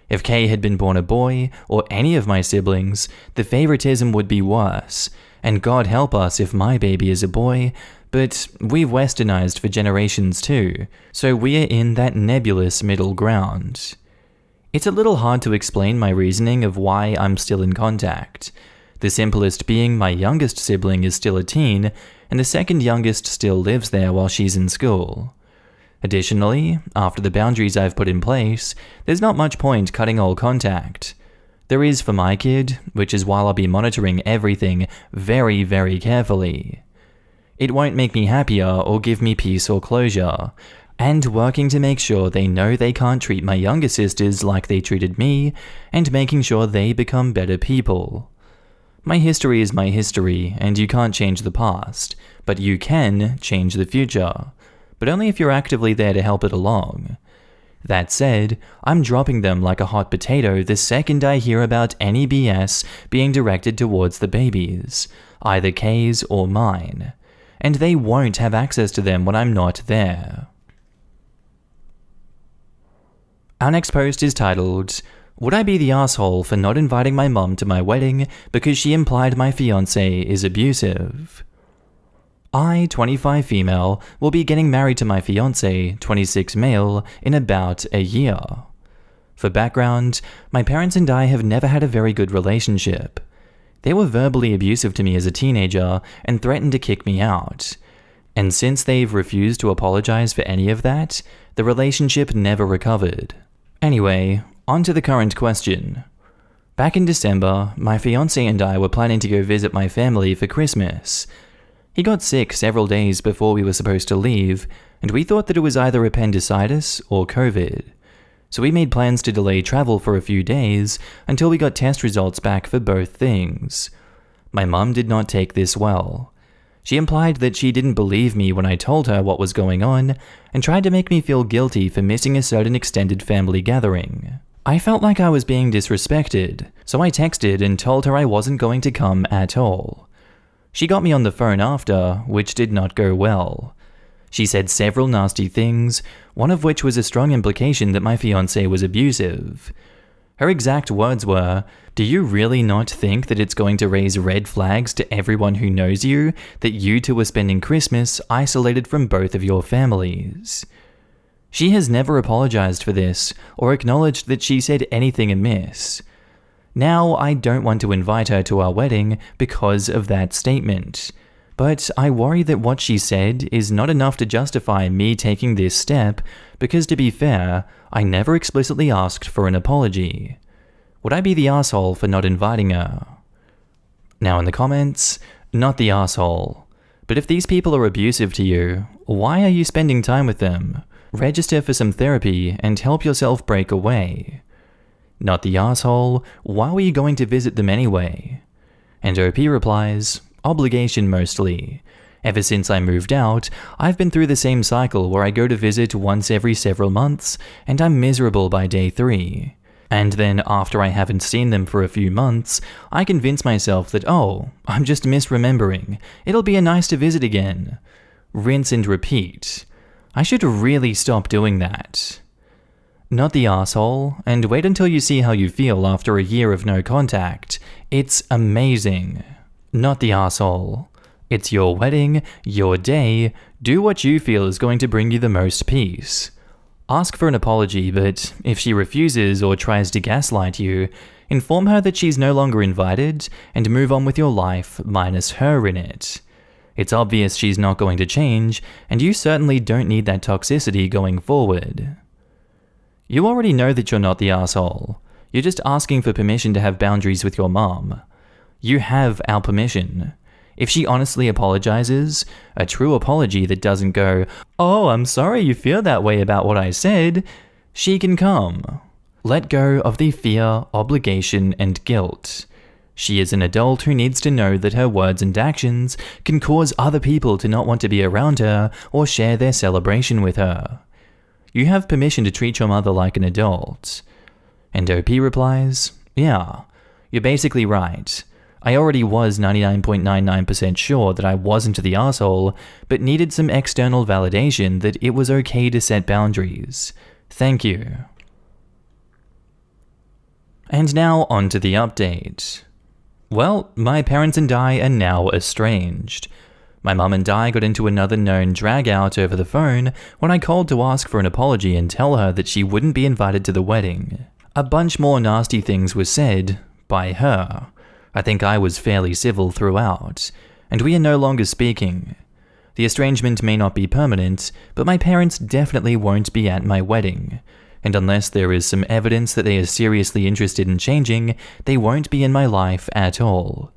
If Kay had been born a boy, or any of my siblings, the favoritism would be worse, and God help us if my baby is a boy, but we've westernized for generations too, so we're in that nebulous middle ground. It's a little hard to explain my reasoning of why I'm still in contact. The simplest being my youngest sibling is still a teen, and the second youngest still lives there while she's in school. Additionally, after the boundaries I've put in place, there's not much point cutting all contact. There is for my kid, which is why I'll be monitoring everything very, very carefully. It won't make me happier or give me peace or closure, and working to make sure they know they can't treat my younger sisters like they treated me, and making sure they become better people. My history is my history, and you can't change the past, but you can change the future, but only if you're actively there to help it along. That said, I'm dropping them like a hot potato the second I hear about any BS being directed towards the babies. either Kay's or mine, and they won't have access to them when I'm not there. Our next post is titled, "Would I be the asshole for not inviting my mum to my wedding because she implied my fiancé is abusive?" I, 25 female, will be getting married to my fiancé, 26 male, in about a year. For background, my parents and I have never had a very good relationship. They were verbally abusive to me as a teenager and threatened to kick me out. And since they've refused to apologize for any of that, the relationship never recovered. Anyway, on to the current question. Back in December, my fiancé and I were planning to go visit my family for Christmas. He got sick several days before we were supposed to leave, and we thought that it was either appendicitis or COVID. So we made plans to delay travel for a few days until we got test results back for both things. My mum did not take this well. She implied that she didn't believe me when I told her what was going on, and tried to make me feel guilty for missing a certain extended family gathering. I felt like I was being disrespected, so I texted and told her I wasn't going to come at all. She got me on the phone after, which did not go well. She said several nasty things, one of which was a strong implication that my fiancé was abusive. Her exact words were, "Do you really not think that it's going to raise red flags to everyone who knows you that you two are spending Christmas isolated from both of your families?" She has never apologized for this or acknowledged that she said anything amiss. Now, I don't want to invite her to our wedding because of that statement, but I worry that what she said is not enough to justify me taking this step because, to be fair, I never explicitly asked for an apology. Would I be the asshole for not inviting her? Now in the comments, not the asshole. But if these people are abusive to you, why are you spending time with them? Register for some therapy and help yourself break away. Not the asshole, why were you going to visit them anyway? And OP replies, obligation mostly. Ever since I moved out, I've been through the same cycle where I go to visit once every several months, and I'm miserable by day 3. And then after I haven't seen them for a few months, I convince myself that, oh, I'm just misremembering. It'll be nice to visit again. Rinse and repeat. I should really stop doing that. Not the asshole, and wait until you see how you feel after a year of no contact. It's amazing. Not the asshole. It's your wedding, your day. Do what you feel is going to bring you the most peace. Ask for an apology, but if she refuses or tries to gaslight you, inform her that she's no longer invited and move on with your life minus her in it. It's obvious she's not going to change, and you certainly don't need that toxicity going forward. You already know that you're not the asshole. You're just asking for permission to have boundaries with your mom. You have our permission. If she honestly apologizes, a true apology that doesn't go, "Oh, I'm sorry you feel that way about what I said," she can come. Let go of the fear, obligation, and guilt. She is an adult who needs to know that her words and actions can cause other people to not want to be around her or share their celebration with her. You have permission to treat your mother like an adult. And OP replies, yeah, you're basically right. I already was 99.99% sure that I wasn't the asshole, but needed some external validation that it was okay to set boundaries. Thank you. And now on to the update. Well, my parents and I are now estranged. My mum and I got into another known drag-out over the phone when I called to ask for an apology and tell her that she wouldn't be invited to the wedding. A bunch more nasty things were said by her. I think I was fairly civil throughout, and we are no longer speaking. The estrangement may not be permanent, but my parents definitely won't be at my wedding, and unless there is some evidence that they are seriously interested in changing, they won't be in my life at all.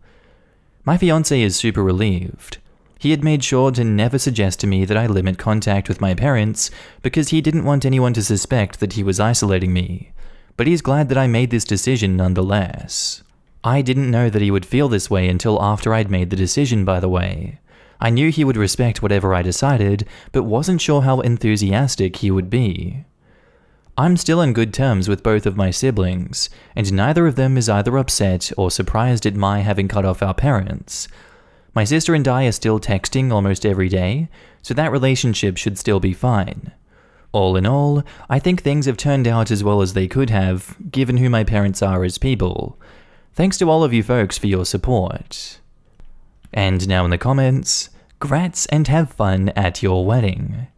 My fiancé is super relieved. He had made sure to never suggest to me that I limit contact with my parents because he didn't want anyone to suspect that he was isolating me, but he's glad that I made this decision nonetheless. I didn't know that he would feel this way until after I'd made the decision, by the way. I knew he would respect whatever I decided, but wasn't sure how enthusiastic he would be. I'm still in good terms with both of my siblings, and neither of them is either upset or surprised at my having cut off our parents. My sister and I are still texting almost every day, so that relationship should still be fine. All in all, I think things have turned out as well as they could have, given who my parents are as people. Thanks to all of you folks for your support. And now in the comments, grats and have fun at your wedding.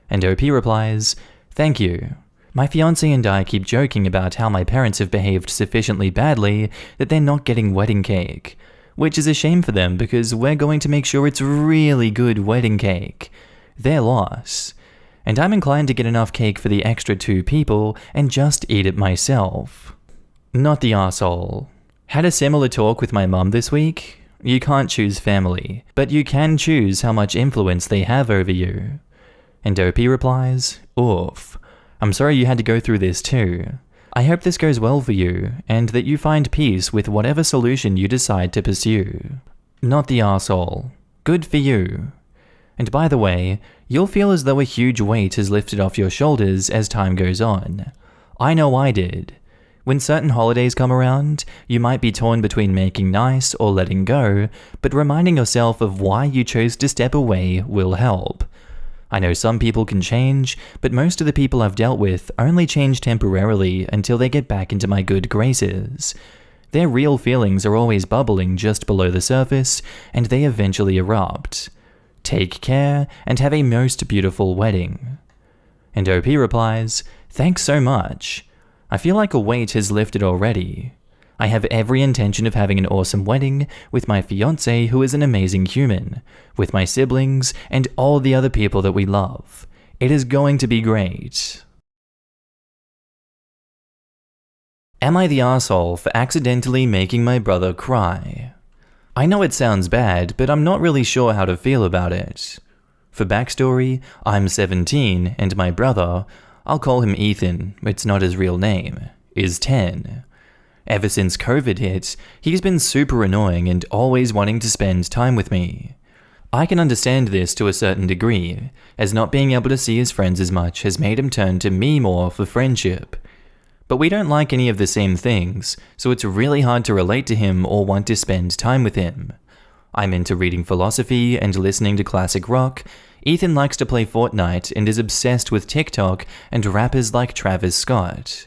And OP replies, thank you. My fiancé and I keep joking about how my parents have behaved sufficiently badly that they're not getting wedding cake, which is a shame for them because we're going to make sure it's really good wedding cake. Their loss. And I'm inclined to get enough cake for the extra 2 people and just eat it myself. Not the arsehole. Had a similar talk with my mum this week. You can't choose family, but you can choose how much influence they have over you. And OP replies, oof. I'm sorry you had to go through this too. I hope this goes well for you, and that you find peace with whatever solution you decide to pursue. Not the arsehole. Good for you. And by the way, you'll feel as though a huge weight is lifted off your shoulders as time goes on. I know I did. When certain holidays come around, you might be torn between making nice or letting go, but reminding yourself of why you chose to step away will help. I know some people can change, but most of the people I've dealt with only change temporarily until they get back into my good graces. Their real feelings are always bubbling just below the surface, and they eventually erupt. Take care, and have a most beautiful wedding. And OP replies, thanks so much. I feel like a weight has lifted already. I have every intention of having an awesome wedding with my fiancé who is an amazing human, with my siblings, and all the other people that we love. It is going to be great. Am I the arsehole for accidentally making my brother cry? I know it sounds bad, but I'm not really sure how to feel about it. For backstory, I'm 17 and my brother, I'll call him Ethan, it's not his real name, is 10. Ever since COVID hit, he's been super annoying and always wanting to spend time with me. I can understand this to a certain degree, as not being able to see his friends as much has made him turn to me more for friendship. But we don't like any of the same things, so it's really hard to relate to him or want to spend time with him. I'm into reading philosophy and listening to classic rock. Ethan likes to play Fortnite and is obsessed with TikTok and rappers like Travis Scott.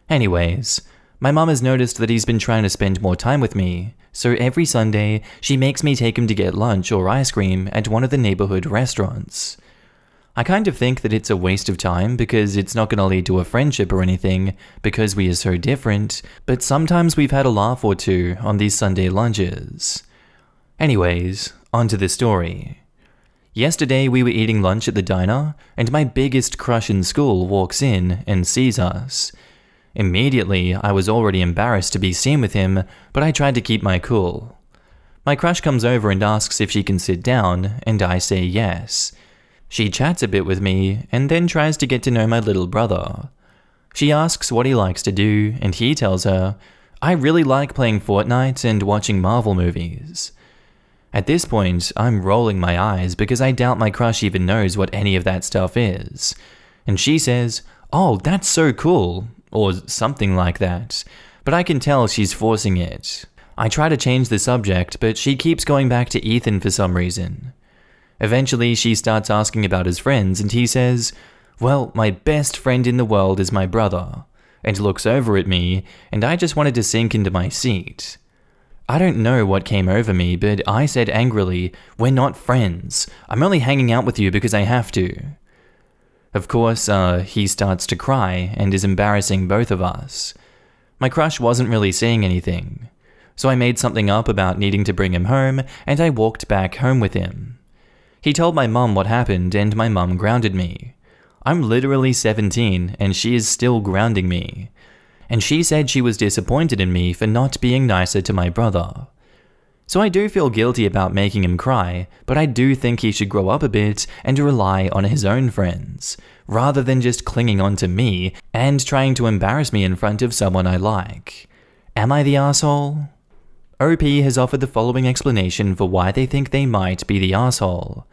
Anyways, my mom has noticed that he's been trying to spend more time with me, so every Sunday, she makes me take him to get lunch or ice cream at one of the neighborhood restaurants. I kind of think that it's a waste of time because it's not going to lead to a friendship or anything because we are so different, but sometimes we've had a laugh or two on these Sunday lunches. Anyways, on to the story. Yesterday we were eating lunch at the diner, and my biggest crush in school walks in and sees us. Immediately, I was already embarrassed to be seen with him, but I tried to keep my cool. My crush comes over and asks if she can sit down, and I say yes. She chats a bit with me, and then tries to get to know my little brother. She asks what he likes to do, and he tells her, I really like playing Fortnite and watching Marvel movies. At this point, I'm rolling my eyes because I doubt my crush even knows what any of that stuff is. And she says, oh, that's so cool, or something like that, but I can tell she's forcing it. I try to change the subject, but she keeps going back to Ethan for some reason. Eventually, she starts asking about his friends, and he says, well, my best friend in the world is my brother, and looks over at me, and I just wanted to sink into my seat. I don't know what came over me, but I said angrily, we're not friends. I'm only hanging out with you because I have to. Of course, he starts to cry and is embarrassing both of us. My crush wasn't really saying anything, so I made something up about needing to bring him home, and I walked back home with him. He told my mum what happened, and my mum grounded me. I'm literally 17, and she is still grounding me. And she said she was disappointed in me for not being nicer to my brother. So I do feel guilty about making him cry, but I do think he should grow up a bit and rely on his own friends, rather than just clinging on to me and trying to embarrass me in front of someone I like. Am I the arsehole? OP has offered the following explanation for why they think they might be the arsehole.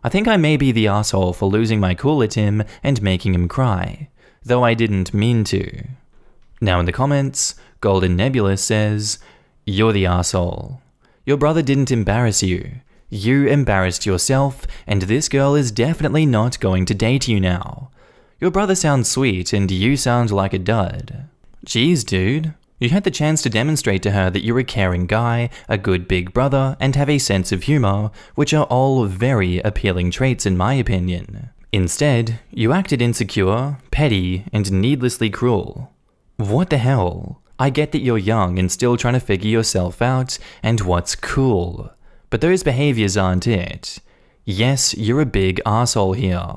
I think I may be the arsehole for losing my cool at him and making him cry, though I didn't mean to. Now in the comments, Golden Nebulous says, you're the arsehole. Your brother didn't embarrass you. You embarrassed yourself, and this girl is definitely not going to date you now. Your brother sounds sweet, and you sound like a dud. Jeez, dude. You had the chance to demonstrate to her that you're a caring guy, a good big brother, and have a sense of humor, which are all very appealing traits in my opinion. Instead, you acted insecure, petty, and needlessly cruel. What the hell? I get that you're young and still trying to figure yourself out and what's cool. But those behaviors aren't it. Yes, you're a big asshole here.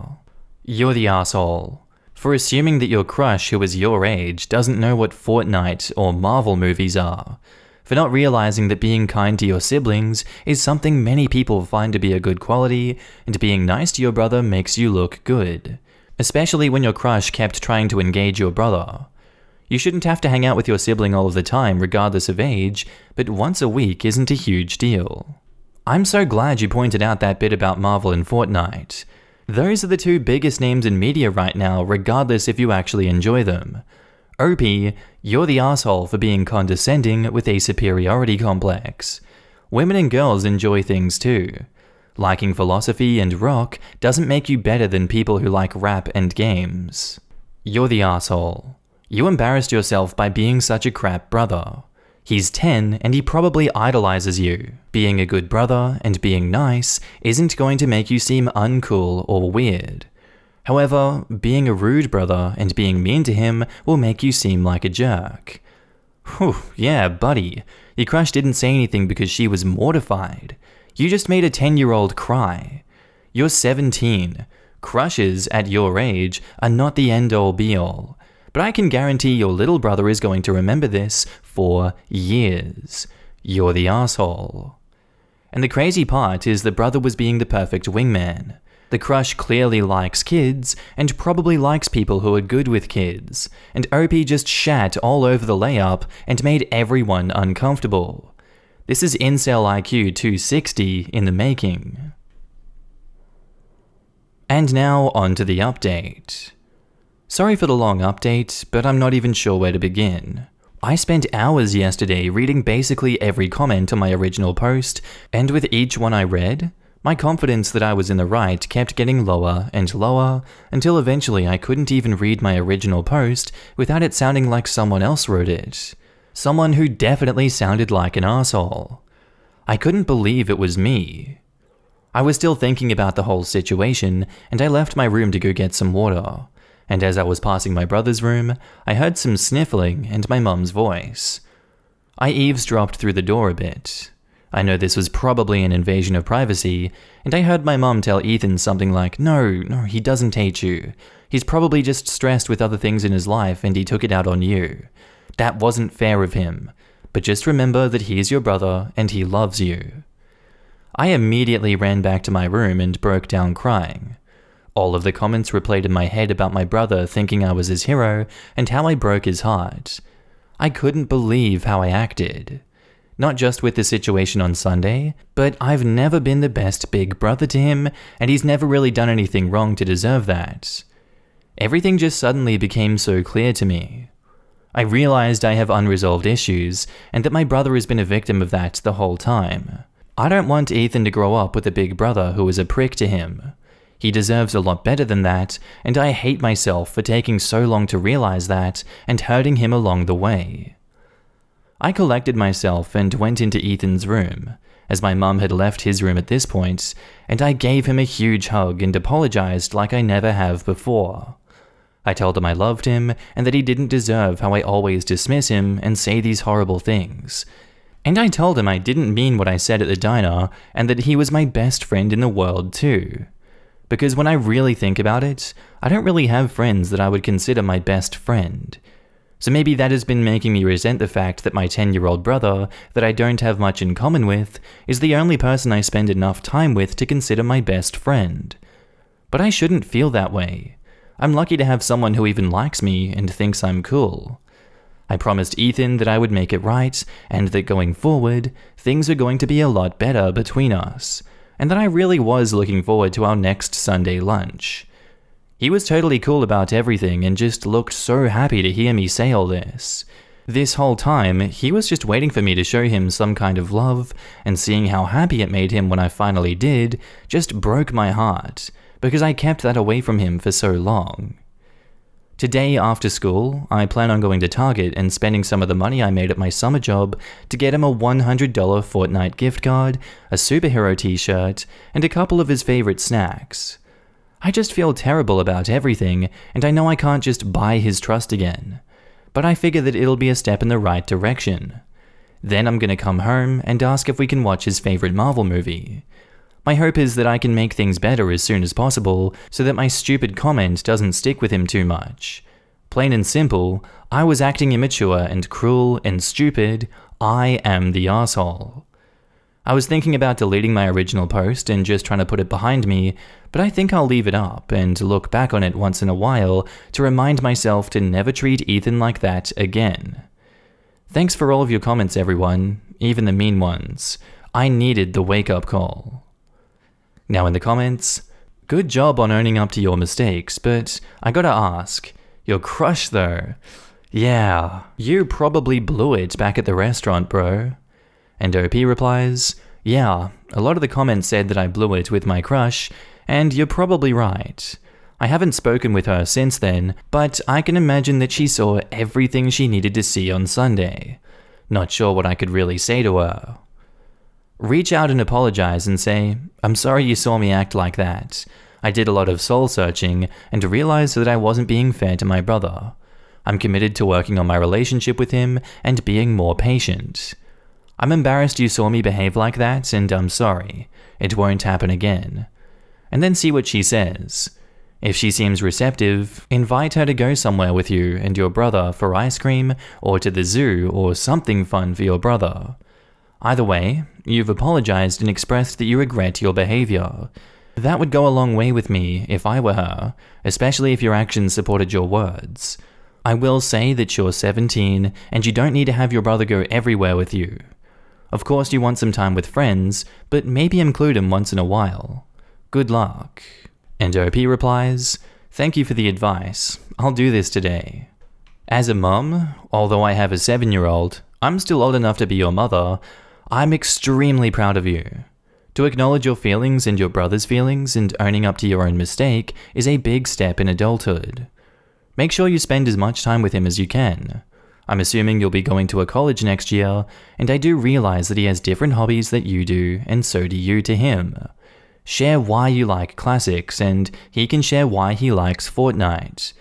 You're the asshole. For assuming that your crush who is your age doesn't know what Fortnite or Marvel movies are. For not realizing that being kind to your siblings is something many people find to be a good quality, and being nice to your brother makes you look good. Especially when your crush kept trying to engage your brother. You shouldn't have to hang out with your sibling all of the time regardless of age, but once a week isn't a huge deal. I'm so glad you pointed out that bit about Marvel and Fortnite. Those are the two biggest names in media right now, regardless if you actually enjoy them. OP, you're the asshole for being condescending with a superiority complex. Women and girls enjoy things too. Liking philosophy and rock doesn't make you better than people who like rap and games. You're the asshole. You embarrassed yourself by being such a crap brother. He's 10 and he probably idolizes you. Being a good brother and being nice isn't going to make you seem uncool or weird. However, being a rude brother and being mean to him will make you seem like a jerk. Whew, yeah, buddy. Your crush didn't say anything because she was mortified. You just made a 10-year-old cry. You're 17. Crushes at your age are not the end-all be-all. But I can guarantee your little brother is going to remember this for years. You're the asshole. And the crazy part is the brother was being the perfect wingman. The crush clearly likes kids, and probably likes people who are good with kids, and OP just shat all over the layup and made everyone uncomfortable. This is Incel IQ 260 in the making. And now on to the update. Sorry for the long update, but I'm not even sure where to begin. I spent hours yesterday reading basically every comment on my original post, and with each one I read, my confidence that I was in the right kept getting lower and lower, until eventually I couldn't even read my original post without it sounding like someone else wrote it. Someone who definitely sounded like an asshole. I couldn't believe it was me. I was still thinking about the whole situation, and I left my room to go get some water. And as I was passing my brother's room, I heard some sniffling and my mum's voice. I eavesdropped through the door a bit. I know this was probably an invasion of privacy, and I heard my mum tell Ethan something like, No, he doesn't hate you. He's probably just stressed with other things in his life and he took it out on you. That wasn't fair of him, but just remember that he's your brother and he loves you. I immediately ran back to my room and broke down crying. All of the comments replayed in my head about my brother thinking I was his hero and how I broke his heart. I couldn't believe how I acted. Not just with the situation on Sunday, but I've never been the best big brother to him, and he's never really done anything wrong to deserve that. Everything just suddenly became so clear to me. I realized I have unresolved issues, and that my brother has been a victim of that the whole time. I don't want Ethan to grow up with a big brother who is a prick to him. He deserves a lot better than that, and I hate myself for taking so long to realize that and hurting him along the way. I collected myself and went into Ethan's room, as my mum had left his room at this point, and I gave him a huge hug and apologized like I never have before. I told him I loved him and that he didn't deserve how I always dismiss him and say these horrible things. And I told him I didn't mean what I said at the diner and that he was my best friend in the world too. Because when I really think about it, I don't really have friends that I would consider my best friend. So maybe that has been making me resent the fact that my 10-year-old brother, that I don't have much in common with, is the only person I spend enough time with to consider my best friend. But I shouldn't feel that way. I'm lucky to have someone who even likes me and thinks I'm cool. I promised Ethan that I would make it right, and that going forward, things are going to be a lot better between us, and that I really was looking forward to our next Sunday lunch. He was totally cool about everything and just looked so happy to hear me say all this. This whole time, he was just waiting for me to show him some kind of love, and seeing how happy it made him when I finally did just broke my heart, because I kept that away from him for so long. Today after school, I plan on going to Target and spending some of the money I made at my summer job to get him a $100 Fortnite gift card, a superhero t-shirt, and a couple of his favorite snacks. I just feel terrible about everything, and I know I can't just buy his trust again. But I figure that it'll be a step in the right direction. Then I'm gonna come home and ask if we can watch his favorite Marvel movie. My hope is that I can make things better as soon as possible so that my stupid comment doesn't stick with him too much. Plain and simple, I was acting immature and cruel and stupid. I am the asshole. I was thinking about deleting my original post and just trying to put it behind me, but I think I'll leave it up and look back on it once in a while to remind myself to never treat Ethan like that again. Thanks for all of your comments, everyone, even the mean ones. I needed the wake-up call. Now in the comments, good job on owning up to your mistakes, but I gotta ask, your crush though? Yeah, you probably blew it back at the restaurant, bro. And OP replies, yeah, a lot of the comments said that I blew it with my crush, and you're probably right. I haven't spoken with her since then, but I can imagine that she saw everything she needed to see on Sunday. Not sure what I could really say to her. Reach out and apologize and say, I'm sorry you saw me act like that. I did a lot of soul searching and realized that I wasn't being fair to my brother. I'm committed to working on my relationship with him and being more patient. I'm embarrassed you saw me behave like that, and I'm sorry. It won't happen again. And then see what she says. If she seems receptive, invite her to go somewhere with you and your brother for ice cream, or to the zoo, or something fun for your brother. Either way, you've apologized and expressed that you regret your behavior. That would go a long way with me if I were her, especially if your actions supported your words. I will say that you're 17 and you don't need to have your brother go everywhere with you. Of course you want some time with friends, but maybe include him once in a while. Good luck. And OP replies, thank you for the advice. I'll do this today. As a mum, although I have a 7-year-old, I'm still old enough to be your mother. I'm extremely proud of you. To acknowledge your feelings and your brother's feelings and owning up to your own mistake is a big step in adulthood. Make sure you spend as much time with him as you can. I'm assuming you'll be going to a college next year, and I do realize that he has different hobbies that you do, and so do you to him. Share why you like classics, and he can share why he likes Fortnite.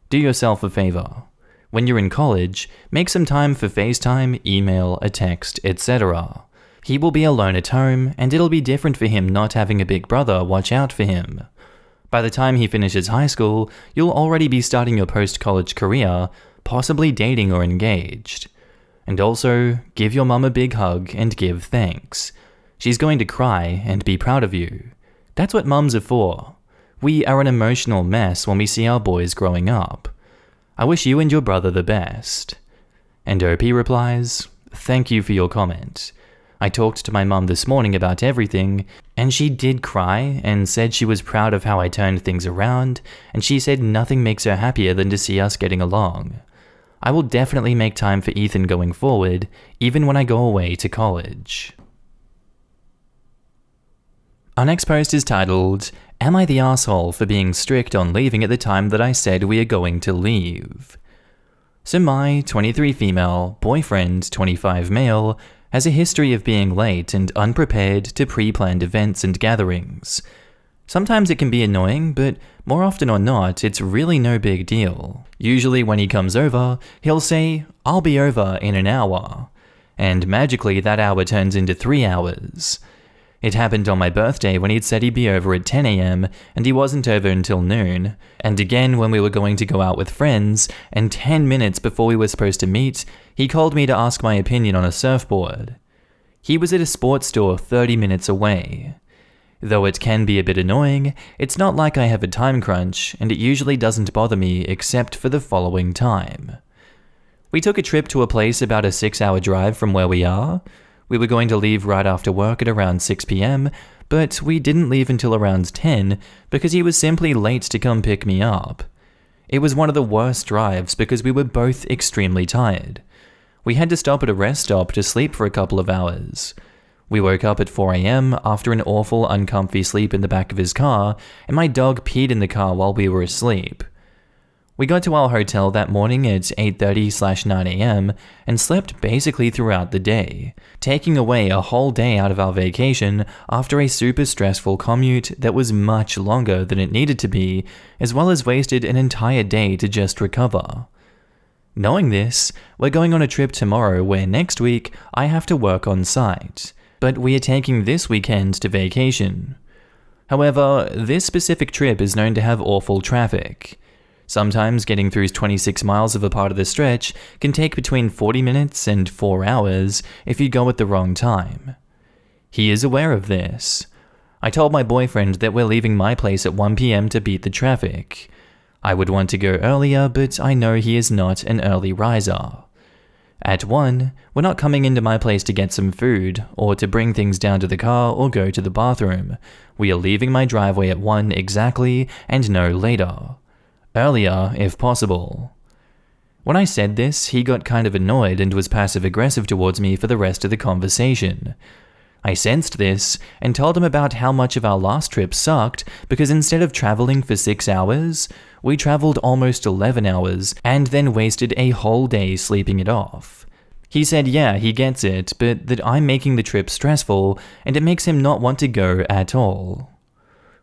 Do yourself a favor. When you're in college, make some time for FaceTime, email, a text, etc. He will be alone at home, and it'll be different for him not having a big brother watch out for him. By the time he finishes high school, you'll already be starting your post-college career, possibly dating or engaged. And also, give your mum a big hug and give thanks. She's going to cry and be proud of you. That's what mums are for. We are an emotional mess when we see our boys growing up. I wish you and your brother the best. And OP replies, thank you for your comment. I talked to my mum this morning about everything, and she did cry and said she was proud of how I turned things around, and she said nothing makes her happier than to see us getting along. I will definitely make time for Ethan going forward, even when I go away to college. Our next post is titled, Am I the asshole for being strict on leaving at the time that I said we are going to leave? So my 23 female, boyfriend 25 male, has a history of being late and unprepared to pre-planned events and gatherings. Sometimes it can be annoying, but more often or not, it's really no big deal. Usually when he comes over, he'll say, I'll be over in an hour. And magically that hour turns into 3 hours. It happened on my birthday when he'd said he'd be over at 10 AM and he wasn't over until noon, and again when we were going to go out with friends, and 10 minutes before we were supposed to meet, he called me to ask my opinion on a surfboard. He was at a sports store 30 minutes away. Though it can be a bit annoying, it's not like I have a time crunch, and it usually doesn't bother me except for the following time. We took a trip to a place about a 6-hour drive from where we are. We were going to leave right after work at around 6 PM, but we didn't leave until around 10 because he was simply late to come pick me up. It was one of the worst drives because we were both extremely tired. We had to stop at a rest stop to sleep for a couple of hours. We woke up at 4 a.m. after an awful uncomfy sleep in the back of his car, and my dog peed in the car while we were asleep. We got to our hotel that morning at 8:30/9 a.m. and slept basically throughout the day, taking away a whole day out of our vacation after a super stressful commute that was much longer than it needed to be, as well as wasted an entire day to just recover. Knowing this, we're going on a trip tomorrow where next week I have to work on site, but we are taking this weekend to vacation. However, this specific trip is known to have awful traffic. Sometimes getting through 26 miles of a part of the stretch can take between 40 minutes and 4 hours if you go at the wrong time. He is aware of this. I told my boyfriend that we're leaving my place at 1 p.m. to beat the traffic. I would want to go earlier, but I know he is not an early riser. At 1, we're not coming into my place to get some food, or to bring things down to the car or go to the bathroom. We are leaving my driveway at 1 exactly, and no later. Earlier, if possible. When I said this, he got kind of annoyed and was passive-aggressive towards me for the rest of the conversation. I sensed this and told him about how much of our last trip sucked because instead of traveling for 6 hours, we traveled almost 11 hours and then wasted a whole day sleeping it off. He said yeah, he gets it, but that I'm making the trip stressful and it makes him not want to go at all.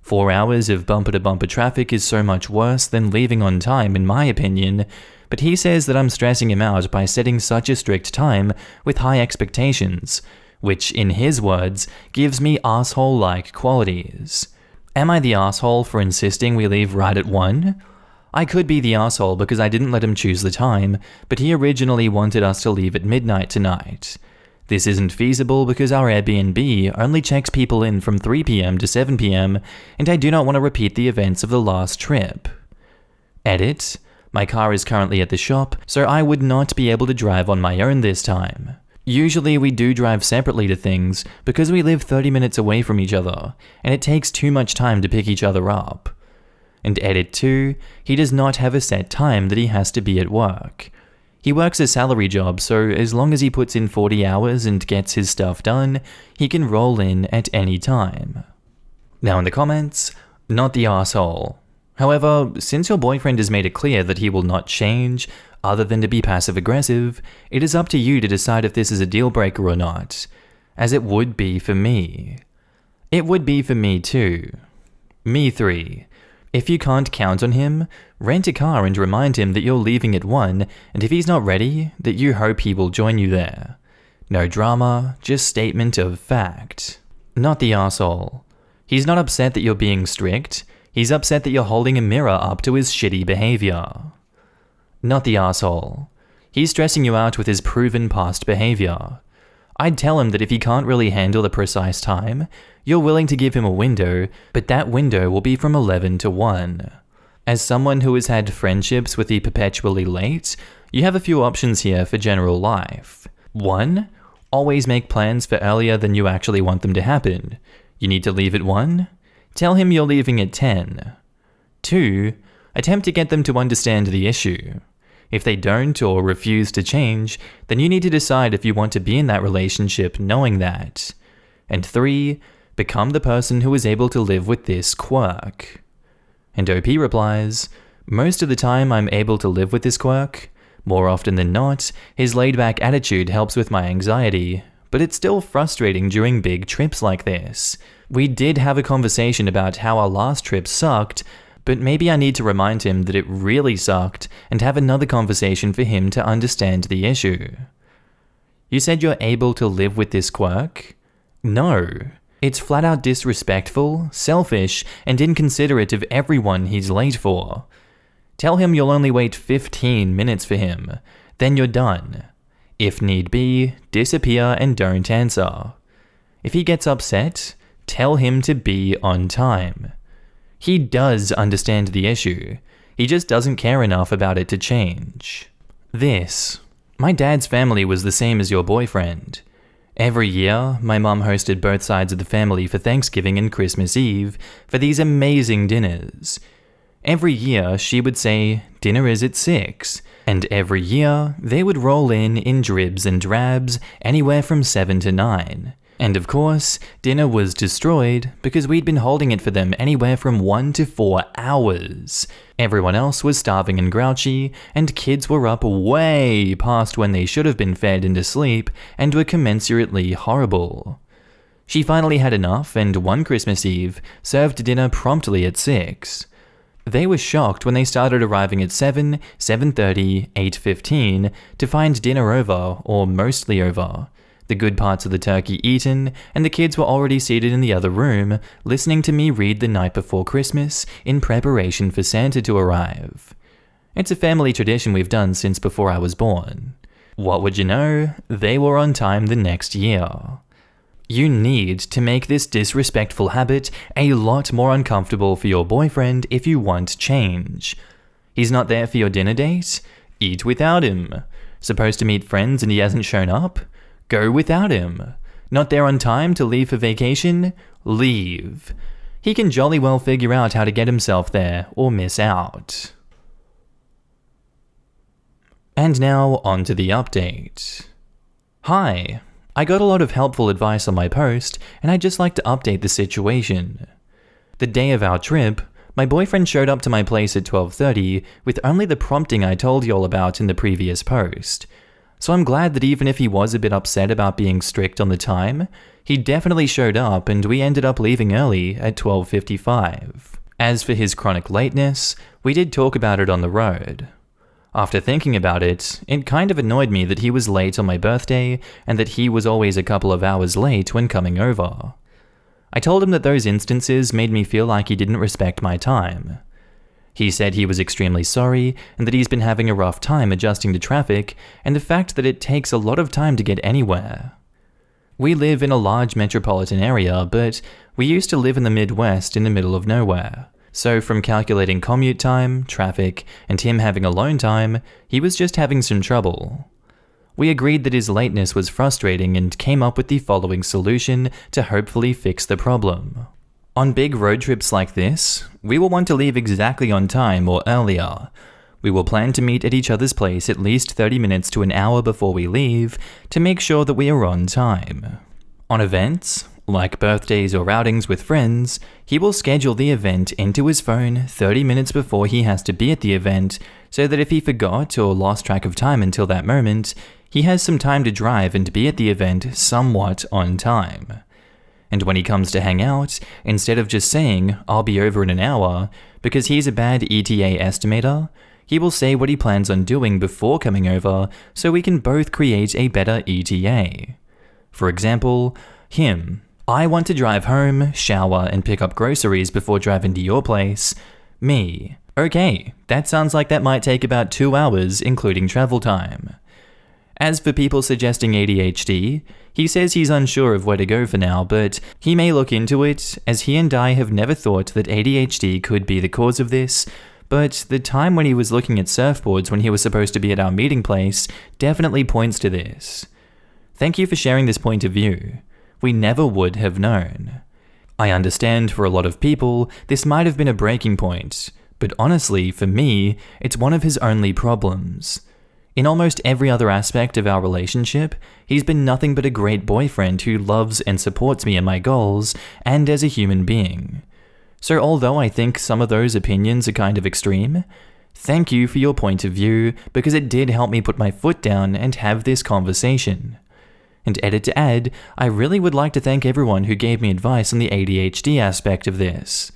4 hours of bumper-to-bumper traffic is so much worse than leaving on time in my opinion, but he says that I'm stressing him out by setting such a strict time with high expectations, which, in his words, gives me asshole-like qualities. Am I the asshole for insisting we leave right at 1? I could be the asshole because I didn't let him choose the time, but he originally wanted us to leave at midnight tonight. This isn't feasible because our Airbnb only checks people in from 3 p.m. to 7 p.m, and I do not want to repeat the events of the last trip. Edit. My car is currently at the shop, so I would not be able to drive on my own this time. Usually we do drive separately to things because we live 30 minutes away from each other, and it takes too much time to pick each other up. And edit 2, he does not have a set time that he has to be at work. He works a salary job, so as long as he puts in 40 hours and gets his stuff done, he can roll in at any time. Now in the comments, not the asshole. However, since your boyfriend has made it clear that he will not change, other than to be passive-aggressive, it is up to you to decide if this is a deal-breaker or not, as it would be for me. It would be for me too. Me 3. If you can't count on him, rent a car and remind him that you're leaving at 1, and if he's not ready, that you hope he will join you there. No drama, just statement of fact. Not the asshole. He's not upset that you're being strict, he's upset that you're holding a mirror up to his shitty behavior. Not the asshole. He's stressing you out with his proven past behavior. I'd tell him that if he can't really handle the precise time, you're willing to give him a window, but that window will be from 11 to 1. As someone who has had friendships with the perpetually late, you have a few options here for general life. 1. Always make plans for earlier than you actually want them to happen. You need to leave at 1? Tell him you're leaving at 10. 2. Attempt to get them to understand the issue. If they don't or refuse to change, then you need to decide if you want to be in that relationship knowing that. And 3. Become the person who is able to live with this quirk. And OP replies, most of the time I'm able to live with this quirk. More often than not, his laid-back attitude helps with my anxiety, but it's still frustrating during big trips like this. We did have a conversation about how our last trip sucked, but maybe I need to remind him that it really sucked and have another conversation for him to understand the issue. You said you're able to live with this quirk? No. It's flat out disrespectful, selfish, and inconsiderate of everyone he's late for. Tell him you'll only wait 15 minutes for him, then you're done. If need be, disappear and don't answer. If he gets upset, tell him to be on time. He does understand the issue, he just doesn't care enough about it to change. This. My dad's family was the same as your boyfriend. Every year, my mum hosted both sides of the family for Thanksgiving and Christmas Eve for these amazing dinners. Every year, she would say, "Dinner is at 6." And every year, they would roll in dribs and drabs, anywhere from 7 to 9. And of course, dinner was destroyed because we'd been holding it for them anywhere from 1 to 4 hours. Everyone else was starving and grouchy, and kids were up way past when they should have been fed and asleep, and were commensurately horrible. She finally had enough, and one Christmas Eve, served dinner promptly at 6. They were shocked when they started arriving at 7, 7:30, 8:15 to find dinner over, or mostly over, the good parts of the turkey eaten, and the kids were already seated in the other room, listening to me read The Night Before Christmas in preparation for Santa to arrive. It's a family tradition we've done since before I was born. What would you know? They were on time the next year. You need to make this disrespectful habit a lot more uncomfortable for your boyfriend if you want change. He's not there for your dinner date? Eat without him. Supposed to meet friends and he hasn't shown up? Go without him. Not there on time to leave for vacation? Leave. He can jolly well figure out how to get himself there or miss out. And now on to the update. Hi. I got a lot of helpful advice on my post, and I'd just like to update the situation. The day of our trip, my boyfriend showed up to my place at 12:30 with only the prompting I told y'all about in the previous post. So I'm glad that even if he was a bit upset about being strict on the time, he definitely showed up and we ended up leaving early at 12:55. As for his chronic lateness, we did talk about it on the road. After thinking about it, it kind of annoyed me that he was late on my birthday and that he was always a couple of hours late when coming over. I told him that those instances made me feel like he didn't respect my time. He said he was extremely sorry and that he's been having a rough time adjusting to traffic and the fact that it takes a lot of time to get anywhere. We live in a large metropolitan area, but we used to live in the Midwest in the middle of nowhere. So from calculating commute time, traffic, and him having alone time, he was just having some trouble. We agreed that his lateness was frustrating and came up with the following solution to hopefully fix the problem. On big road trips like this, we will want to leave exactly on time or earlier. We will plan to meet at each other's place at least 30 minutes to an hour before we leave to make sure that we are on time. On events, like birthdays or outings with friends, he will schedule the event into his phone 30 minutes before he has to be at the event so that if he forgot or lost track of time until that moment, he has some time to drive and be at the event somewhat on time. And when he comes to hang out, instead of just saying, "I'll be over in an hour," because he's a bad ETA estimator, he will say what he plans on doing before coming over so we can both create a better ETA. For example, him. I want to drive home, shower, and pick up groceries before driving to your place. Me. Okay, that sounds like that might take about 2 hours, including travel time. As for people suggesting ADHD, he says he's unsure of where to go for now, but he may look into it, as he and I have never thought that ADHD could be the cause of this, but the time when he was looking at surfboards when he was supposed to be at our meeting place definitely points to this. Thank you for sharing this point of view. We never would have known. I understand for a lot of people, this might have been a breaking point, but honestly, for me, it's one of his only problems. In almost every other aspect of our relationship, he's been nothing but a great boyfriend who loves and supports me and my goals, and as a human being. So although I think some of those opinions are kind of extreme, thank you for your point of view, because it did help me put my foot down and have this conversation. And edit to add, I really would like to thank everyone who gave me advice on the ADHD aspect of this.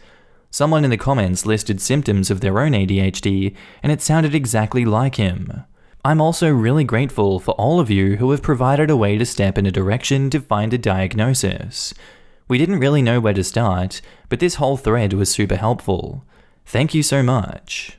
Someone in the comments listed symptoms of their own ADHD, and it sounded exactly like him. I'm also really grateful for all of you who have provided a way to step in a direction to find a diagnosis. We didn't really know where to start, but this whole thread was super helpful. Thank you so much.